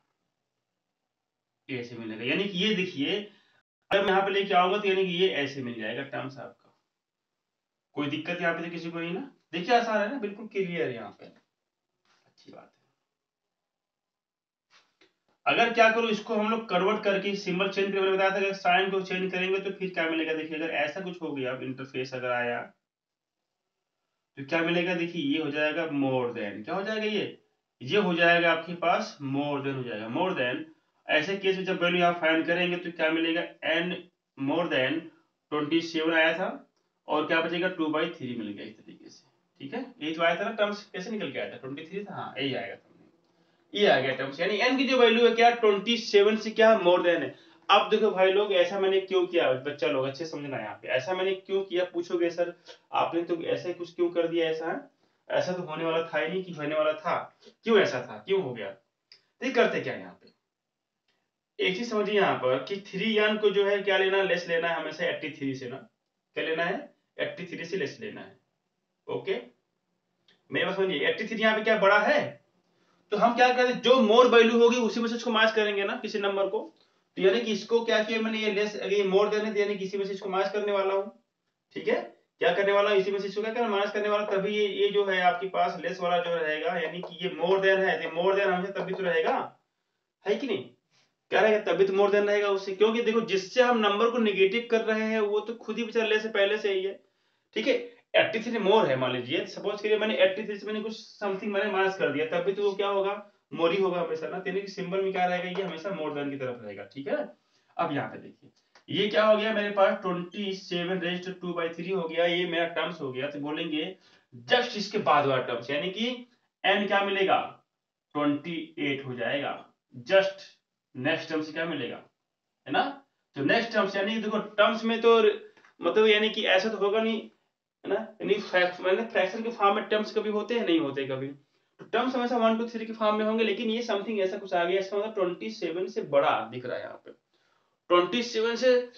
ये ऐसे मिलेगा। यानी कि ये देखिए अगर मैं यहाँ पे लेके आऊंगा तो यानी कि ये ऐसे मिल जाएगा टर्म्स आपका। कोई दिक्कत यहाँ पे तो किसी को नहीं ना? देखिए आसान है ना, बिल्कुल क्लियर है यहाँ पे, अच्छी बात है। अगर क्या करो, इसको हम लोग कन्वर्ट करके सिंबल चेंज करके, मैंने बताया था अगर साइन को चेंज करेंगे तो फिर क्या मिलेगा देखिए, अगर ऐसा कुछ हो गया इंटरफेस अगर आया तो क्या मिलेगा देखिए, ये हो जाएगा मोर देन, क्या हो जाएगा? ये हो जाएगा आपके पास मोर देन हो जाएगा, मोर देन। ऐसे केस में जब वैल्यू आप फाइंड करेंगे तो क्या मिलेगा? n मोर देन 27 आया था, और क्या बचेगा? 2/3 मिल गया इस तरीके से, ठीक है। यही तो आया था ना टर्म्स, कैसे निकल के आया था? 23 था, हाँ यही आएगा, ये आ गया टर्म्स। यानी n की जो वैल्यू है क्या? 27 से क्या मोर देन है। अब देखो भाई लोग, ऐसा मैंने क्यों किया? बच्चा लोग अच्छे समझना, यहाँ पे ऐसा मैंने क्यों किया पूछोगे, सर आपने तो ऐसे कुछ क्यों कर दिया ऐसा है? ऐसा तो होने वाला था ही नहीं कि होने वाला था, क्यों ऐसा था, क्यों हो गया? तो करते क्या यहाँ पे, एक चीज समझिए यहाँ पर कि 3n को जो है क्या लेना? लेस लेना है हमेशा 83 से ना, क्या लेना है? 83 से लेस लेना है। ओके, मेरे पास समझिए 83 यहाँ पे क्या बड़ा है, तो हम क्या करते हैं, जो मोर वैल्यू होगी उसी में से इसको मार्च करेंगे ना, किसी नंबर को। तो यानी कि इसको क्या किया मैंने, ये लेस ये मोर देने थे, यानी किसी में से इसको मार्च करने वाला हूँ, ठीक है। क्या करने वाला हूँ? इसी में से इसको क्या करना? मार्च करने वाला, तभी ये जो है आपके पास लेस वाला जो रहेगा, यानी कि ये मोर देन है, तो मोर देन हमेशा तभी तो रहेगा, है कि नहीं? क्या रहेगा, तभी तो मोर देन रहेगा उससे, क्योंकि देखो जिससे हम नंबर को निगेटिव कर रहे हैं वो तो खुद ही बेचारे से पहले से ही है। ठीक है, 83 मोर है, मान लीजिए सपोज करिए मैंने 83 से मैंने कुछ समथिंग मैंने माइनस कर दिया, तब भी तो वो क्या होगा, मोर ही होगा हमेशा ना, तेने की सिंबल में क्या रहेगा, ये हमेशा मोर देन की तरफ रहेगा। ठीक है, अब यहाँ पे देखिए ये क्या हो गया मेरे पास 27 रेज्ड टू बाई 3 हो गया, ये मेरा टर्म्स हो गया। तो बोलेंगे जस्ट इसके बाद वाला टर्म्स, यानी कि एन क्या मिलेगा 28 हो जाएगा। जस्ट नेक्स्ट टर्म से क्या मिलेगा, है ना, तो नेक्स्ट टर्म्स यानी कि देखो टर्म्स में तो मतलब यानी कि ऐसा तो होगा नहीं, है ना, यानी फ्रैक्शन के फॉर्म में टर्म्स कभी होते हैं, नहीं होते कभी, तो टर्म्स हमेशा 1 2 3 के फॉर्म में होंगे, लेकिन ये समथिंग ऐसा कुछ आ गया, इसका मतलब 27 से बड़ा दिख रहा है यहाँ पे, 27 से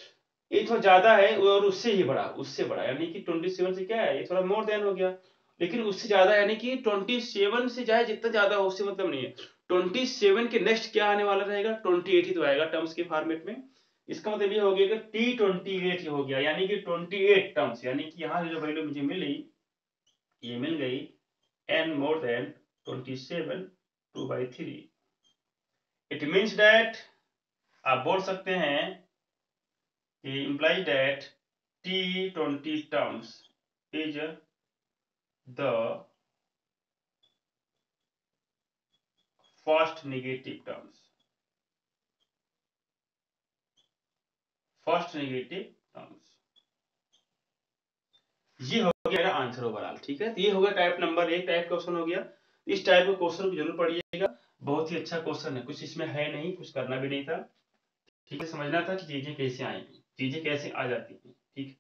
ये थोड़ा ज्यादा है और उससे ही बड़ा, उससे बड़ा, यानी कि 27 से क्या है, ये थोड़ा मोर देन हो गया, लेकिन उससे ज्यादा यानी कि 27 से चाहे जितना ज्यादा हो उससे मतलब नहीं है। 27 के नेक्स्ट क्या आने वाला रहेगा, 28 ही तो आएगा टर्म्स के फॉर्मेट में। इसका मतलब ये हो गया कि T28 हो गया, यानी कि 28 टर्म्स, यानी कि यहाँ जो वैल्यू मुझे मिली ये मिल गई n more than 27 2/3। It means that आप बोल सकते हैं कि implies that T20 terms is the first negative terms, first negative terms। ये हो गया मेरा आंसर ओवरऑल। ठीक है, तो ये हो गया टाइप नंबर 1, टाइप क्वेश्चन हो गया। इस टाइप के क्वेश्चन को जरूर पढ़िएगा, बहुत ही अच्छा क्वेश्चन है, कुछ इसमें है नहीं, कुछ करना भी नहीं था। ठीक है, समझना था कि चीजें कैसे आएंगी, चीजें कैसे आ जाती हैं। ठीक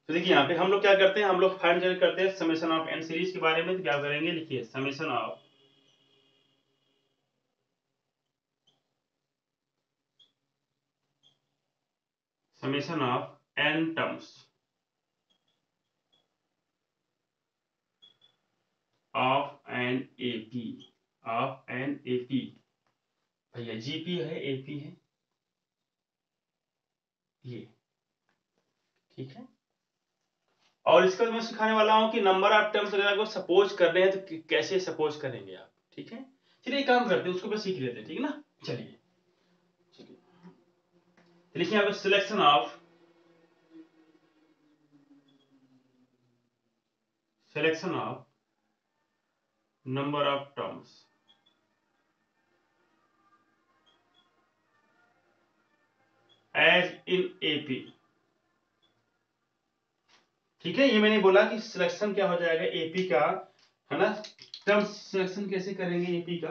तो देखिए यहाँ पे हम लोग क्या करते हैं, हम लोग फाइंड करते हैं समेशन ऑफ एन सीरीज के बारे में। तो क्या करेंगे, लिखिए summation of n terms of an AP, of an AP, भैया जीपी है एपी है ये। ठीक है, और इसका मैं सिखाने वाला हूं कि नंबर ऑफ टर्म्स अगर आपको सपोज कर रहे हैं तो कैसे सपोज करेंगे आप। ठीक है, चलिए काम करते हैं, उसको बस सीख लेते हैं। ठीक है ना, चलिए लिखिए यहाँ पे selection of number of terms as in AP. ठीक है, ये मैंने बोला कि सिलेक्शन क्या हो जाएगा एपी का, है ना, टर्म्स सिलेक्शन कैसे करेंगे एपी का।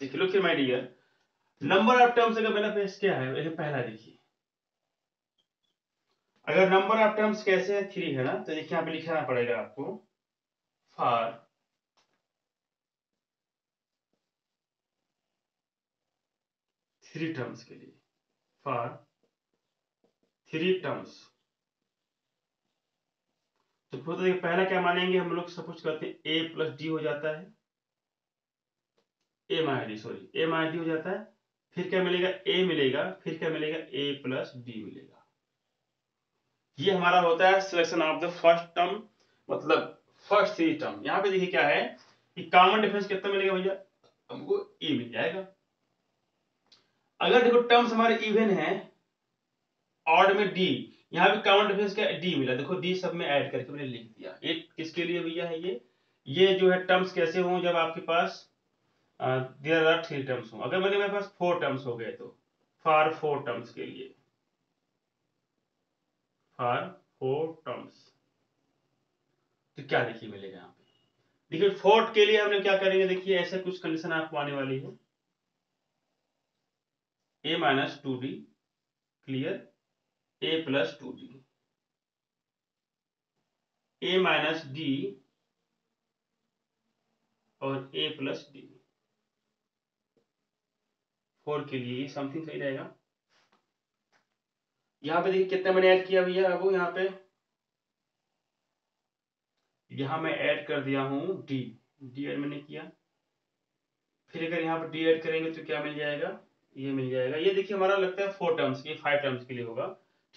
देखिए look my dear, number of terms अगर मेरा पेज क्या है, ये पहला देखिए, अगर नंबर ऑफ टर्म्स कैसे है 3 है ना, तो देखिए यहाँ पे लिखना पड़ेगा आपको फॉर 3 टर्म्स के लिए, फॉर 3 टर्म्स। तो खुद देखिए पहला क्या मानेंगे हम लोग, सपोज करते हैं ए प्लस डी हो जाता है, ए माइनस डी, सॉरी ए माइनस डी हो जाता है, फिर क्या मिलेगा, ए मिलेगा, फिर क्या मिलेगा, ए प्लस डी मिलेगा। ये हमारा होता है selection of the first term, मतलब फर्स्ट 3 टर्म। यहाँ पे देखिए क्या है कि कॉमन डिफरेंस कितना मिलेगा भैया, हमको ए मिल जाएगा। अगर देखो टर्म्स हमारे इवन है, ऑड में डी, यहाँ पे कॉमन डिफरेंस क्या डी मिला, देखो डी सब में ऐड करके मैंने लिख दिया। ये किसके लिए भैया है, ये जो है टर्म्स कैसे हों, जब आपके पास देयर आर 3 टर्म्स हो। अगर मेरे पास 4 टर्म्स हो गए तो फॉर 4 टर्म्स के लिए, फॉर 4 टर्म्स, तो क्या देखिए मिलेगा यहाँ पे। देखिए फोर्थ के लिए हमने क्या करेंगे, देखिए ऐसे कुछ कंडीशन आपको आने वाली है, ए माइनस टू डी, क्लियर, ए प्लस टू डी, ए माइनस डी और ए प्लस डी। 4 के लिए समथिंग सही रहेगा। यहाँ पे देखिए कितना मैंने ऐड किया भैया, अब यहाँ मैं ऐड कर दिया हूँ डी, डी ऐड मैंने किया। फिर अगर यहाँ पर डी ऐड करेंगे तो क्या मिल जाएगा, ये मिल जाएगा। ये देखिए हमारा लगता है 4 टर्म्स, ये 5 टर्म्स के लिए होगा,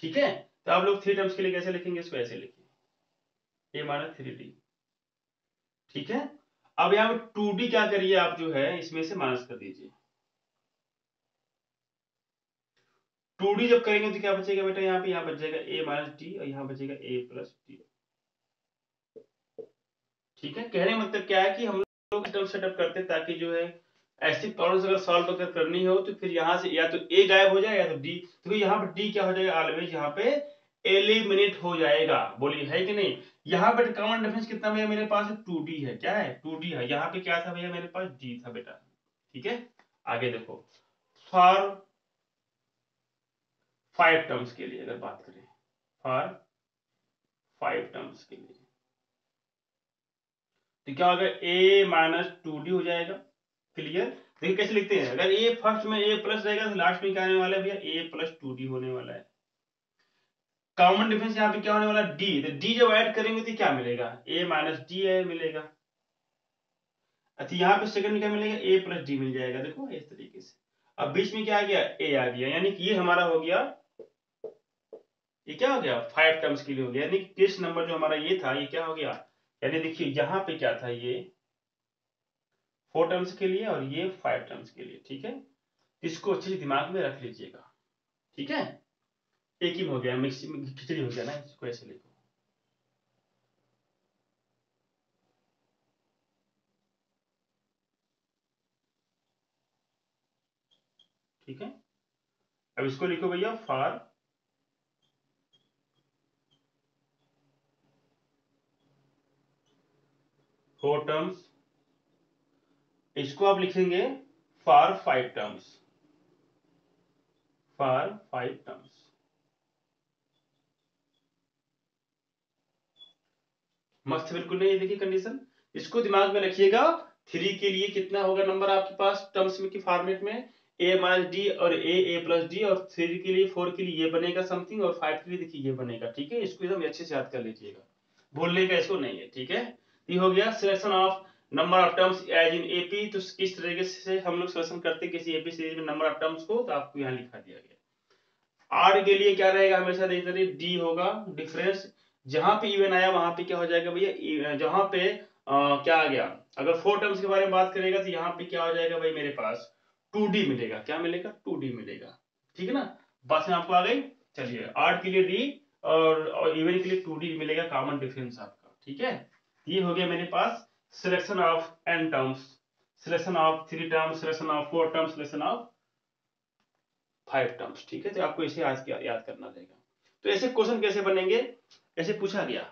ठीक है। तो आप लोग 3 टर्म्स के लिए कैसे लिखेंगे, इसको ऐसे लिखिए, a माइनस 3d, ठीक है। अब यहाँ पर 2d क्या करिए आप, जो है इसमें से माइनस कर दीजिए। 2d जब करेंगे तो क्या बचेगा बेटा, यहाँ बच जाएगा a माइनस डी और यहाँ बचेगा a प्लस डी, ठीक है। कहने का मतलब क्या है कि हम लोग सिस्टम सेटअप करते हैं ताकि जो है ऐसी प्रॉब्लम्स अगर सॉल्व अगर करनी हो तो फिर यहाँ से या तो ए गायब हो जाए या तो डी, तो यहाँ पर डी क्या हो जाएगा, ऑलवेज यहाँ पे एलिमिनेट हो जाएगा। बोलिए है कि नहीं। यहाँ पे कॉमन डिफरेंस कितना भैया मेरे पास, 2d है, क्या है 2d है। यहाँ पे क्या था भैया मेरे पास, d था बेटा, ठीक है। आगे देखो, फॉर 5 टर्म्स के लिए अगर बात करें, फॉर 5 टर्म्स के लिए तो क्या होगा, a माइनस 2d हो जाएगा। क्लियर। देखिए कैसे लिखते हैं, अगर a फर्स्ट में a प्लस रहेगा तो लास्ट में क्या आने वाला है भैया, a प्लस 2d होने वाला है। कॉमन डिफरेंस यहाँ पे क्या होने वाला, d, तो d जब ऐड करेंगे तो क्या मिलेगा, a माइनस डी मिलेगा। अच्छा यहाँ पे सेकंड में क्या मिलेगा, a प्लस डी मिल जाएगा। देखो इस तरीके से। अब बीच में क्या आ गया, a आ गया, यानी कि ये हमारा हो गया, ये क्या हो गया 5 टर्म्स के लिए हो गया, यानी टेस्ट नंबर जो हमारा ये था, ये क्या हो गया, यानी देखिए यहाँ पे क्या था, ये 4 टर्म्स के लिए और ये 5 टर्म्स के लिए, ठीक है। इसको अच्छे से दिमाग में रख लीजिएगा, ठीक है। एक ही हो गया, मिक्स खिचड़ी हो गया ना, इसको ऐसे लिखो, ठीक है। अब इसको लिखो भैया, फॉर 4 टर्म्स, इसको आप लिखेंगे फॉर 5 टर्म्स, फॉर 5 टर्म्स। मस्त, बिल्कुल नहीं, देखिए कंडीशन, इसको दिमाग में रखिएगा। 3 के लिए कितना होगा नंबर आपके पास टर्म्स में की फॉर्मेट में, a माइनस डी और a प्लस डी, और 3 के लिए 4 के लिए ये बनेगा समथिंग, और 5 के लिए देखिए ये बनेगा, ठीक है। इसको एकदम अच्छे से याद कर लीजिएगा, भूलने का इसको नहीं है, ठीक है। ये हो गया selection of number of terms as in AP. तो किस तरीके से हम लोग सिलेक्शन करते हैं किसी एपी सीरीज में नंबर ऑफ टर्म्स को, तो आपको यहाँ लिखा दिया गया। आर के लिए क्या रहेगा, हमेशा देखते रहिए डी होगा डिफरेंस। जहां पे इवन आया वहां पे क्या हो जाएगा भैया, जहां पे क्या आ गया, अगर 4 टर्म्स के बारे में बात करेगा तो यहाँ पे क्या हो जाएगा भाई, मेरे पास 2d मिलेगा, क्या मिलेगा 2d मिलेगा, ठीक है ना। बात में आपको आ गई। चलिए आर के लिए डी और इवन के लिए 2d मिलेगा, कॉमन डिफरेंस आपका, ठीक है। ये हो गया मेरे पास selection of n terms, selection of 3 terms, selection of 4 terms, selection of 5 terms, ठीक है। तो आपको इसे आज याद करना रहेगा। तो ऐसे क्वेश्चन कैसे बनेंगे, ऐसे पूछा गया।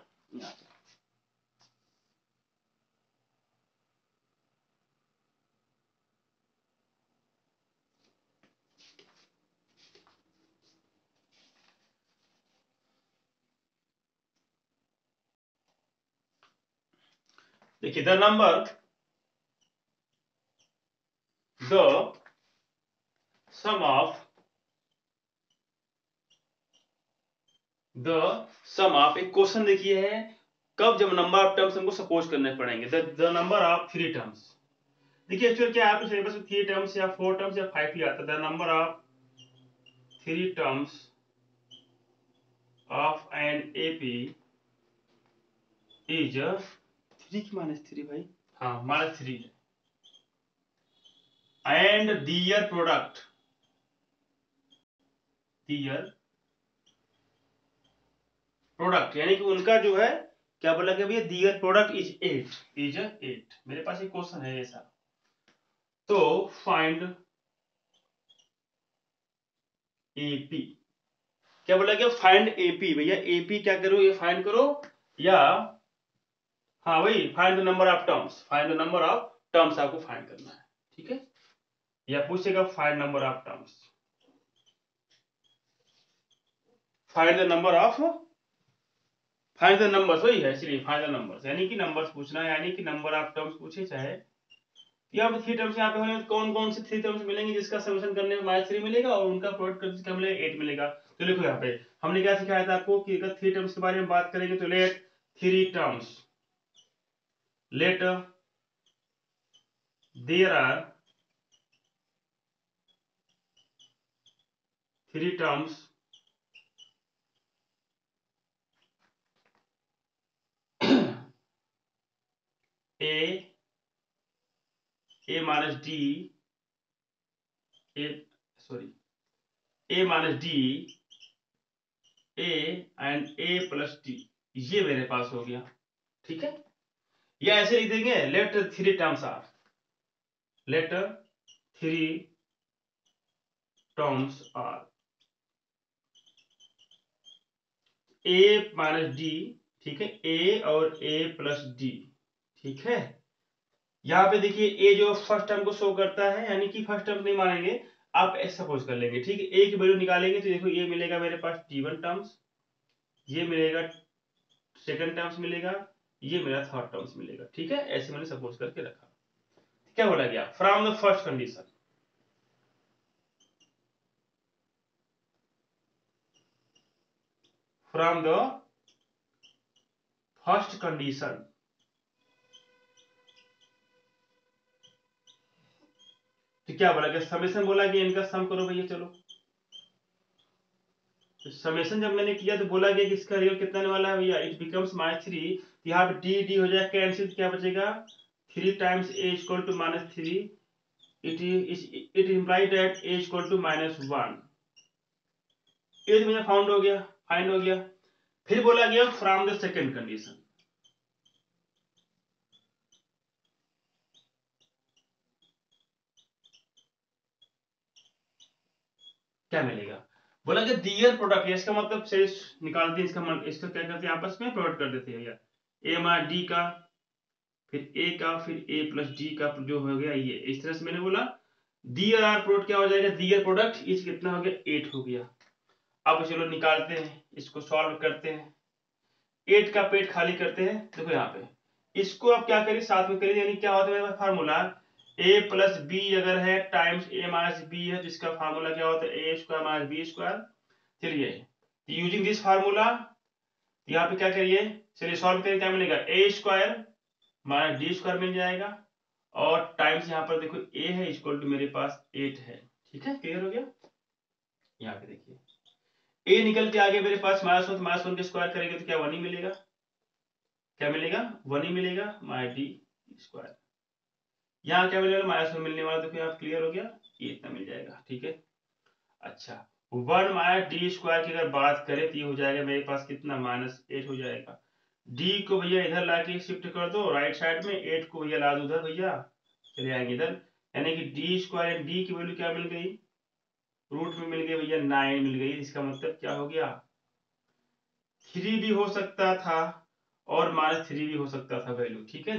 देखिए द सम ऑफ एक क्वेश्चन देखिए है, कब, जब नंबर ऑफ टर्म्स हमको सपोज करने पड़ेंगे, द नंबर ऑफ 3 टर्म्स। देखिए एक्चुअली क्या है, आपके सिलेबस में 3 टर्म्स या 4 टर्म्स या 5 ही आता है। The number of 3 terms of an AP is 3 की माइनस 3 भाई, हाँ माइनस 3 है, and their product, their product यानी कि उनका जो है, क्या बोला गया भैया, दियर प्रोडक्ट इज 8, इज 8। मेरे पास एक क्वेश्चन है ऐसा, तो फाइंड एपी, क्या बोला गया, फाइंड एपी। भैया एपी क्या करो, ये फाइंड करो, या हाँ भाई find the number of terms, find the number of terms आपको फाइंड करना है, ठीक है। या पूछेगा find number of terms, find the number of, find the numbers, वही है, इसलिए फाइंड द नंबर्स यानी कि नंबर्स पूछना है, यानी कि नंबर ऑफ टर्म्स पूछे, चाहे यहाँ पे 3 टर्म्स यहाँ पे होंगे, कौन कौन से 3 टर्म्स मिलेंगे जिसका सॉल्यूशन करने में -3 मिलेगा और उनका प्रोडक्ट करने से क्या मिलेगा, 8 मिलेगा। तो देखो यहाँ पे हमने क्या सिखाया था आपको कि अगर थ्री टर्म्स के बारे में बात करेंगे तो let three terms, let there are three terms a minus d a sorry a minus d a and a plus d, ये मेरे पास हो गया। ठीक है, या ऐसे लिख देंगे let three terms are, let three terms are a minus d, ठीक है, a और a प्लस डी। ठीक है, यहाँ पे देखिए a जो फर्स्ट टर्म को शो करता है, यानी कि फर्स्ट टर्म नहीं मानेंगे, आप ऐसा सपोज कर लेंगे। ठीक है, a की वैल्यू निकालेंगे तो देखो ये मिलेगा मेरे पास t1 टर्म्स, ये मिलेगा सेकंड टर्म्स मिलेगा, ये मेरा थर्ड टर्म्स मिलेगा। ठीक है, ऐसे मैंने सपोज करके रखा। क्या बोला गया, from the first condition, from the first condition, तो क्या बोला गया, समेशन बोला गया, इनका सम करो भैया। चलो, तो समेशन जब मैंने किया तो बोला गया कि इसका रियल कितना आने वाला है भैया, इट बिकम्स -3। यहाँ पे डी डी हो जाएगा कैंसिल, क्या बचेगा, 3 times a equal to -3, it implies that a equal to -1। ये तो मुझे फाउंड हो गया, फाइंड हो गया। फिर बोला गया फ्रॉम द सेकंड कंडीशन, क्या मिलेगा, बोला कि दियर प्रोडक्ट, इसका मतलब से निकाल दिए, इसका क्या करते हैं, आपस में प्रोडक्ट कर देते हैं भैया, ए मार डी का, फिर ए का, फिर ए प्लस डी का जो हो गया ये, इस तरह से मैंने बोला दियर आर प्रोडक्ट क्या हो जाएगा, दियर प्रोडक्ट इस कितना हो गया, 8 हो गया। अब चलो निकालते हैं, इसको सॉल्व करते हैं, 8 का पेट खाली करते हैं। देखो यहाँ पे इसको आप क्या करिए, साथ में करिए, यानी क्या होता है मेरा फार्मूला, a प्लस बी अगर है टाइम्स a माइनस बी है, तो इसका फार्मूला क्या होता है, a square minus B square. चलिए, यूजिंग दिस फार्मूला यहाँ पे क्या करिए, चलिए सॉल्व करिए, क्या मिलेगा, a square minus d square मिल जाएगा, और टाइम्स यहाँ पर देखो a है इक्वल टू मेरे पास 8 है। ठीक है, क्लियर हो गया। यहाँ पे देखिए a निकल के आगे मेरे पास -1 के स्क्वायर करेंगे तो क्या 1 ही मिलेगा, क्या मिलेगा, 1 ही मिलेगा, माइनस डी स्क्वायर। यहाँ क्या मिलेगा, -1 मिलने वाला, देखो यहाँ क्लियर हो गया, ये इतना मिल जाएगा। ठीक है, अच्छा, 1 माइनस डी स्क्वायर की अगर बात करें तो ये हो जाएगा मेरे पास कितना, -8 हो जाएगा। डी को भैया इधर लाके शिफ्ट कर दो राइट साइड में, 8 को भैया ला दो उधर भैया, चले आएंगे इधर, यानी कि डी स्क्वायर एंड डी की वैल्यू क्या मिल गई, रूट में मिल गई भैया 9 मिल गई। इसका मतलब क्या हो गया, 3 भी हो सकता था और -3 भी हो सकता था वैल्यू। ठीक है,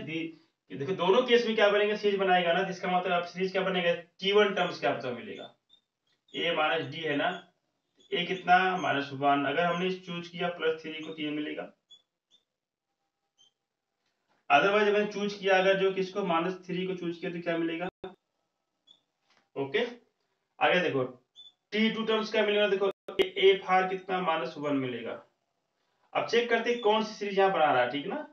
देखो दोनों केस में क्या बनेगा, सीरीज बनाएगा ना, जिसका मतलब आप सीरीज क्या बनेगा, T1 टर्म्स क्या पता मिलेगा, a माइनस डी है ना, a कितना -1, अगर हमने चूज किया +3 को तो ये मिलेगा, अदरवाइज मैंने चूज किया अगर जो किसको -3 को चूज किया तो क्या मिलेगा। ओके, आगे देखो T2 टर्म्स क्या मिलेगा, देखो a फार कितना -1 मिलेगा। अब चेक करते हैं कौन सी सीरीज यहाँ बना रहा है। ठीक ना,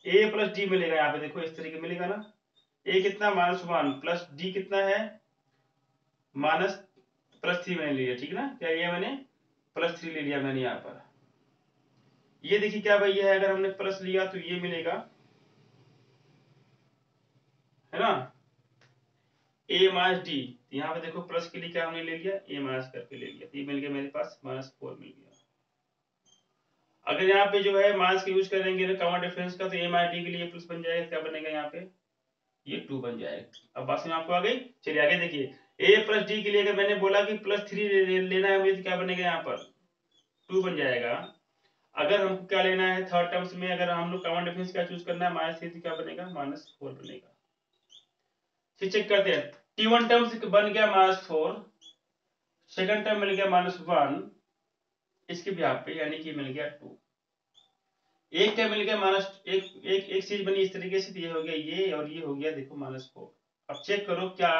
a प्लस डी मिलेगा, यहाँ पे देखो इस तरीके मिलेगा ना, a कितना -1 प्लस डी कितना है +3 मैंने लिया। ठीक ना, क्या लिया मैंने, +3 ले लिया मैंने यहाँ पर। ये देखिए क्या भाई है, अगर हमने प्लस लिया तो ये मिलेगा, है ना, a माइनस डी, यहाँ पे देखो प्लस के लिए क्या हमने ले लिया, a माइनस करके ले लिया, ये मिल गया मेरे पास -4 मिल गया। अगर यहाँ पे जो है माइनस का यूज करेंगे ना कॉमन डिफरेंस का, तो a माइनस डी के लिए प्लस बन जाएगा, क्या बनेगा यहाँ पे, ये 2 बन जाएगा। अब बात में आपको आ गई। चलिए आगे देखिए, a प्लस डी के लिए अगर मैंने बोला कि +3 लेना है मुझे, तो क्या बनेगा यहाँ पर 2 बन जाएगा। अगर हमको क्या लेना है थर्ड टर्म्स में, अगर हम लोग कॉमन डिफरेंस क्या चूज करना है, -3, तो क्या बनेगा, -4 बनेगा। फिर चेक करते हैं, T1 टर्म्स बन गया -4, सेकंड टर्म मिल गया -1, इसके भी आप पे यानी कि मिल गया 2, एक क्या मिल गया एक सीरीज बनी इस तरीके से, ये हो गया ये, और ये हो गया देखो -4। अब चेक करो क्या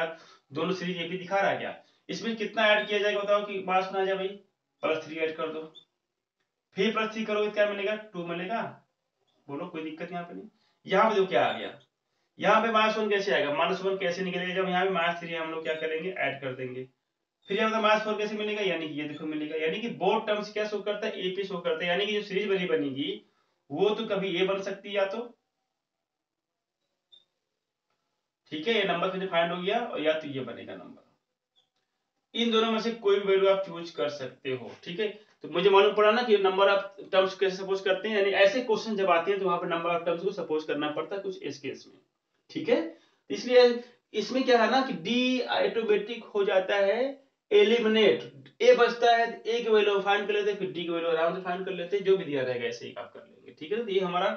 दोनों सीरीज एक ही दिखा रहा है क्या, इसमें कितना ऐड किया जाएगा बताओ कि बात सुना जाए भाई, +3 ऐड कर दो, फिर +3 करोगे क्या मिलेगा, 2 मिलेगा। बोलो कोई दिक्कत यहाँ पे नहीं। यहाँ पे जो क्या आ गया, यहाँ पे -1 कैसे आएगा, -1 कैसे निकलेगा, जब यहाँ पे -3 हम लोग क्या करेंगे, ऐड कर देंगे। फिर यहाँ पे -4 कैसे मिलेगा, यानी कि ये देखो मिलेगा, यानी कि बोथ टर्म्स क्या शो करता है, एपी शो करता है, यानी कि जो सीरीज बनेगी वो तो कभी ए बन सकती है या तो, ठीक है, ये नंबर फिर फाइंड हो गया, और या तो ये बनेगा नंबर, इन दोनों में से कोई भी वैल्यू आप चूज कर सकते हो, ठीक है। तो मुझे मालूम पड़ा ना कि नंबर ऑफ टर्म्स कैसे सपोज करते हैं, यानी ऐसे क्वेश्चन जब आते हैं तो वहां पर नंबर ऑफ टर्म्स को सपोज करना पड़ता है कुछ इस केस में, ठीक है। इसलिए इसमें क्या है ना कि डी ऑटोमेटिक हो जाता है एलिमिनेट, ए बचता है, ए की वैल्यू फाइंड कर लेते हैं, फिर डी की वैल्यू आराम से फाइंड कर लेते हैं, जो भी दिया रहेगा ऐसे ही आप कर लेंगे, ठीक है। तो ये हमारा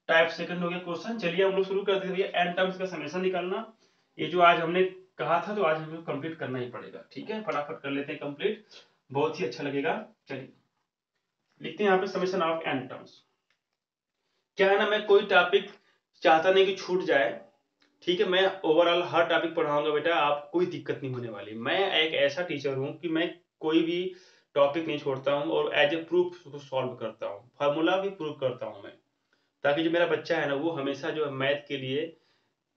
टाइप सेकंड हो गया क्वेश्चन। चलिए हम लोग शुरू करते हैं भैया, एन टर्म्स का समेशन निकालना। ये जो आज हमने कहा था तो आज हमें कंप्लीट करना ही पड़ेगा, ठीक है, फटाफट कर लेते हैं कंप्लीट, बहुत ही अच्छा लगेगा। चलिए लिखते हैं यहाँ पे समेशन ऑफ एन टर्म्स। क्या है ना, मैं कोई टॉपिक चाहता नहीं कि छूट जाए, ठीक है, मैं ओवरऑल हर टॉपिक पढ़ाऊंगा बेटा, आप कोई दिक्कत नहीं होने वाली। मैं एक ऐसा टीचर हूं कि मैं कोई भी टॉपिक नहीं छोड़ता हूं, और एज ए प्रूफ उसको सॉल्व करता हूं, फार्मूला भी प्रूव करता हूं मैं, ताकि जो मेरा बच्चा है ना वो हमेशा जो है मैथ के लिए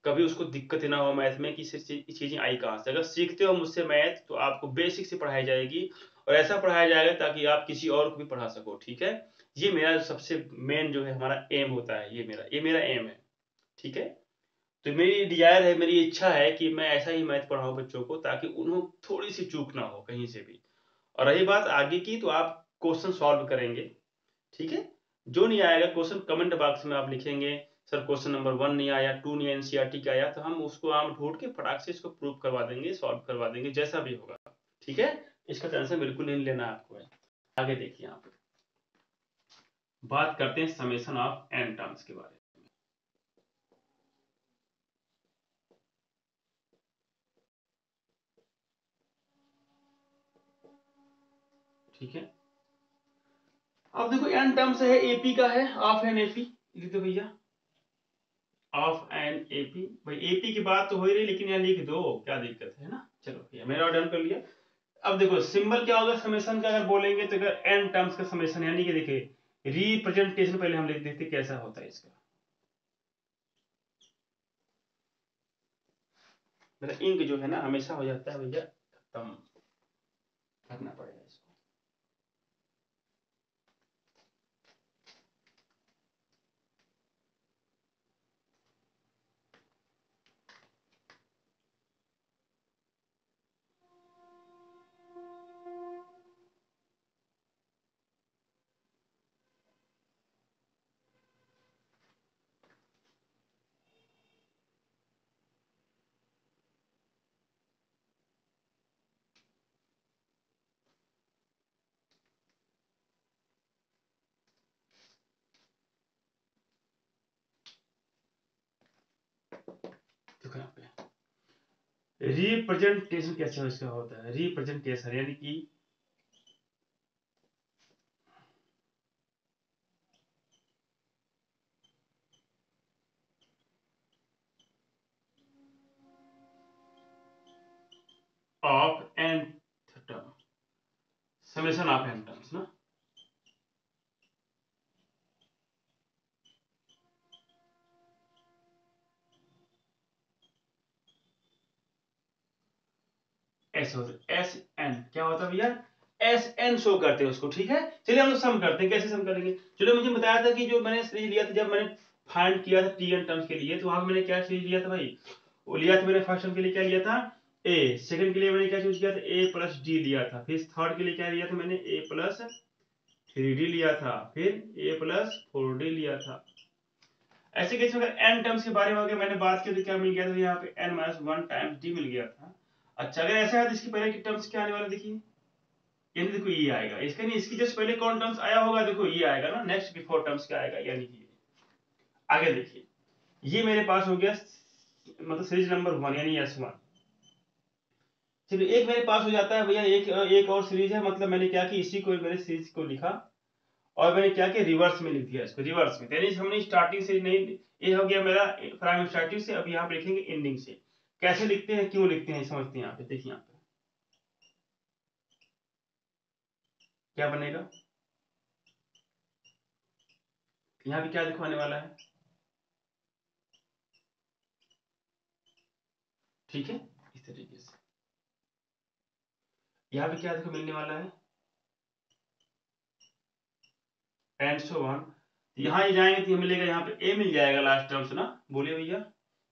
कभी उसको दिक्कत ना हो मैथ में कि चीजें आई कहां से। अगर सीखते हो मुझसे मैथ तो आपको बेसिक से पढ़ाई जाएगी, और ऐसा पढ़ाया जाएगा ताकि आप किसी और को भी पढ़ा सको, ठीक है। ये मेरा सबसे मेन जो है हमारा एम होता है, ये मेरा एम है, ठीक है। तो मेरी डिजायर है, मेरी इच्छा है कि मैं ऐसा ही मैथ पढ़ाऊं बच्चों को, ताकि उन्हें थोड़ी सी चूक ना हो कहीं से भी। और रही बात आगे की, तो आप क्वेश्चन सॉल्व करेंगे, ठीक है। जो नहीं आएगा क्वेश्चन कमेंट बॉक्स में आप लिखेंगे, सर क्वेश्चन नंबर 1 नहीं आया, 2 नहीं, एनसीईआरटी का आया, तो हम उसको हम ढूंढ के फटाक से इसको प्रूव करवा देंगे, सॉल्व करवा देंगे, जैसा भी होगा, ठीक है। इसका टेंशन बिल्कुल नहीं लेना आपको है। आगे देखिए, यहाँ पे बात करते हैं समेशन ऑफ एन टर्म्स के बारे में, ठीक है। अब देखो एन टर्म्स है, एपी का है, ऑफ एन एपी लिख दो भैया, ऑफ एन एपी। भाई एपी की बात तो हो ही रही, लेकिन यहाँ लिख दो, क्या दिक्कत है ना। चलो भैया मैंने ऑर्डर कर लिया। अब देखो सिंबल क्या होगा समेशन का, अगर बोलेंगे तो अगर एन टर्म्स का समेशन, यानी कि देखिए रिप्रेजेंटेशन पहले हम लिख देते कैसा होता है इसका। मेरा इंक जो है ना हमेशा हो जाता है भैया खत्म, करना पड़ेगा इसको। देखो यहाँ पे रिप्रेजेंटेशन कैसे इसका होता है, रिप्रेजेंटेशन यानी कि of N term, summation of N terms ना। ऐसे होता है, एस एन क्या होता है भैया, एस एन शो करते हैं उसको, ठीक है। चलिए हम लोग सम करते हैं, कैसे सम करेंगे। चलो मुझे बताया था कि जो मैंने सीरीज लिया था, जब मैंने फाइंड किया था टी एन टर्म्स के लिए, तो वहां मैंने क्या सीरीज लिया था भाई, वो लिया था मैंने फर्स्ट टर्म के लिए क्या लिया था, ए। सेकंड के लिए मैंने क्या चूज किया था, ए प्लस डी लिया था। फिर थर्ड के लिए क्या लिया था मैंने, ए प्लस 3d लिया था। फिर ए प्लस 4d लिया था। ऐसे केस में अगर एन टर्म्स के बारे में अगर मैंने बात की तो क्या मिल गया था यहाँ पे, एन माइनस 1 टाइम्स डी मिल गया था। अच्छा अगर ऐसा है तो इसकी पहले की टर्म्स क्या आने वाला देखिए, यानी देखो ये आएगा, इसका नहीं, इसकी जस्ट पहले कौन टर्म्स आया होगा, देखो ये आएगा ना, नेक्स्ट बिफोर टर्म्स क्या आएगा, यानी कि आगे देखिए, ये मेरे पास हो गया मतलब सीरीज नंबर 1 यानी S1। चलिए एक मेरे पास हो जाता है भैया, एक और सीरीज है, मतलब मैंने क्या कि इसी को मैंने सीरीज को लिखा, और मैंने क्या किया रिवर्स में लिख दिया इसको, रिवर्स में, यानी हमने स्टार्टिंग से नहीं, ये हो गया मेरा प्राइम स्टार्टिंग से, अब यहाँ पे लिखेंगे एंडिंग से। कैसे लिखते हैं, क्यों लिखते हैं, समझते हैं यहाँ पे, देखिए यहाँ पे क्या बनेगा, यहाँ पे क्या दिखवाने वाला है, ठीक है। इस तरीके से यहाँ पे क्या देखो मिलने वाला है, एंड सो ऑन। यहाँ ये जाएंगे तो ये मिलेगा, यहाँ पे ए मिल जाएगा लास्ट टर्म से ना, बोलिए भैया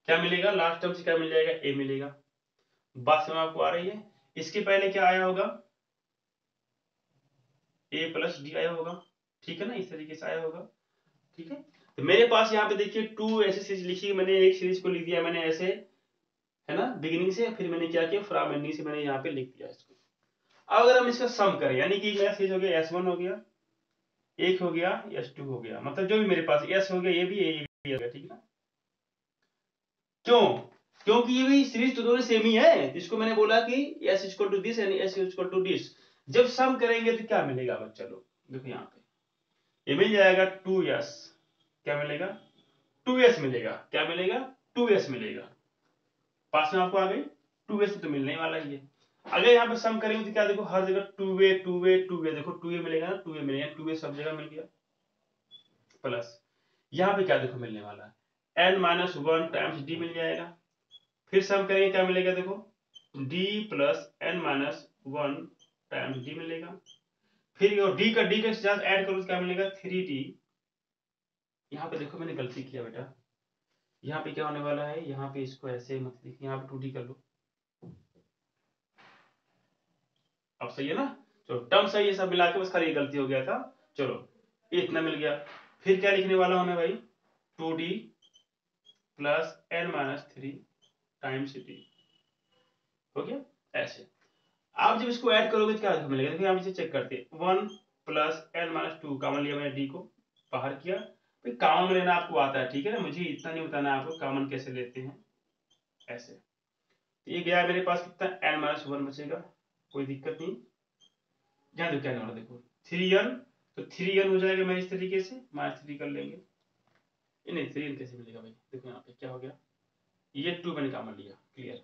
क्या मिलेगा लास्ट टर्म से, क्या मिल जाएगा, ए मिलेगा। बात समझ आपको आ रही है। इसके पहले क्या आया होगा, ए प्लस डी आया होगा, ठीक है ना, इस तरीके से आया होगा, ठीक है। तो मेरे पास यहाँ पे देखिए टू ऐसे सीरीज लिखी, मैंने एक सीरीज को लिख दिया मैंने ऐसे, है ना, बिगिनिंग से, फिर मैंने क्या किया, फ्रॉम एंडिंग से मैंने यहाँ पे लिख दिया इसको। अब अगर हम इसका सम करें, यानी कि मेरा सीरीज हो गया S1 हो गया, एक हो गया S2 हो गया, मतलब जो भी मेरे पास S हो गया, ये भी हो गया, ठीक है ना। क्यों, क्योंकि ये भी सीरीज तो दोनों सेम ही है, इसको मैंने बोला कि S इक्वल टू दिस यानी S इक्वल टू दिस, जब सम करेंगे तो क्या मिलेगा बच्चा लोग, देखो यहाँ पे ये मिल जाएगा 2S, क्या मिलेगा 2S मिलेगा, क्या मिलेगा 2S मिलेगा, पास में आपको आ गई, 2S तो मिलने वाला ही है। अगर यहाँ पे सम करेंगे तो क्या देखो हर जगह 2A 2A 2A, देखो 2A मिलेगा ना, 2A मिलेगा, 2A सब जगह मिल गया, प्लस यहाँ पे क्या देखो मिलने वाला है n-1 टाइम्स डी मिल जाएगा, फिर सम करेंगे क्या मिलेगा देखो d plus n-1 times D मिलेगा, फिर डी के साथ ऐड करो तो क्या मिलेगा 3D। यहाँ पे देखो मैंने गलती किया बेटा, यहाँ पे क्या होने वाला है, यहाँ पे इसको ऐसे मत लिखिए, यहाँ पे 2D कर लो, अब सही है ना, चलो टर्म सही है, सब मिला के बस खाली गलती हो गया था, चलो ये इतना मिल गया। फिर क्या लिखने वाला हूं मैं भाई, 2D plus n-3 times D, हो गया ऐसे। आप जब इसको ऐड करोगे तो क्या मिलेगा, देखिए हम इसे चेक करते हैं, 1 प्लस n-2 कॉमन लिया मैंने, डी को बाहर किया, भाई कॉमन लेना आपको आता है, ठीक है ना, मुझे इतना नहीं बताना आपको कॉमन कैसे लेते हैं, ऐसे। तो ये गया मेरे पास कितना n-1 बचेगा, कोई दिक्कत नहीं, यहाँ देखो क्या होगा, देखो 3n, तो 3n हो जाएगा, मैं इस तरीके से -3 कर लेंगे, नहीं 3n कैसे मिलेगा भाई, देखो यहाँ पे क्या हो गया, ये 2 मैंने कॉमन लिया, क्लियर।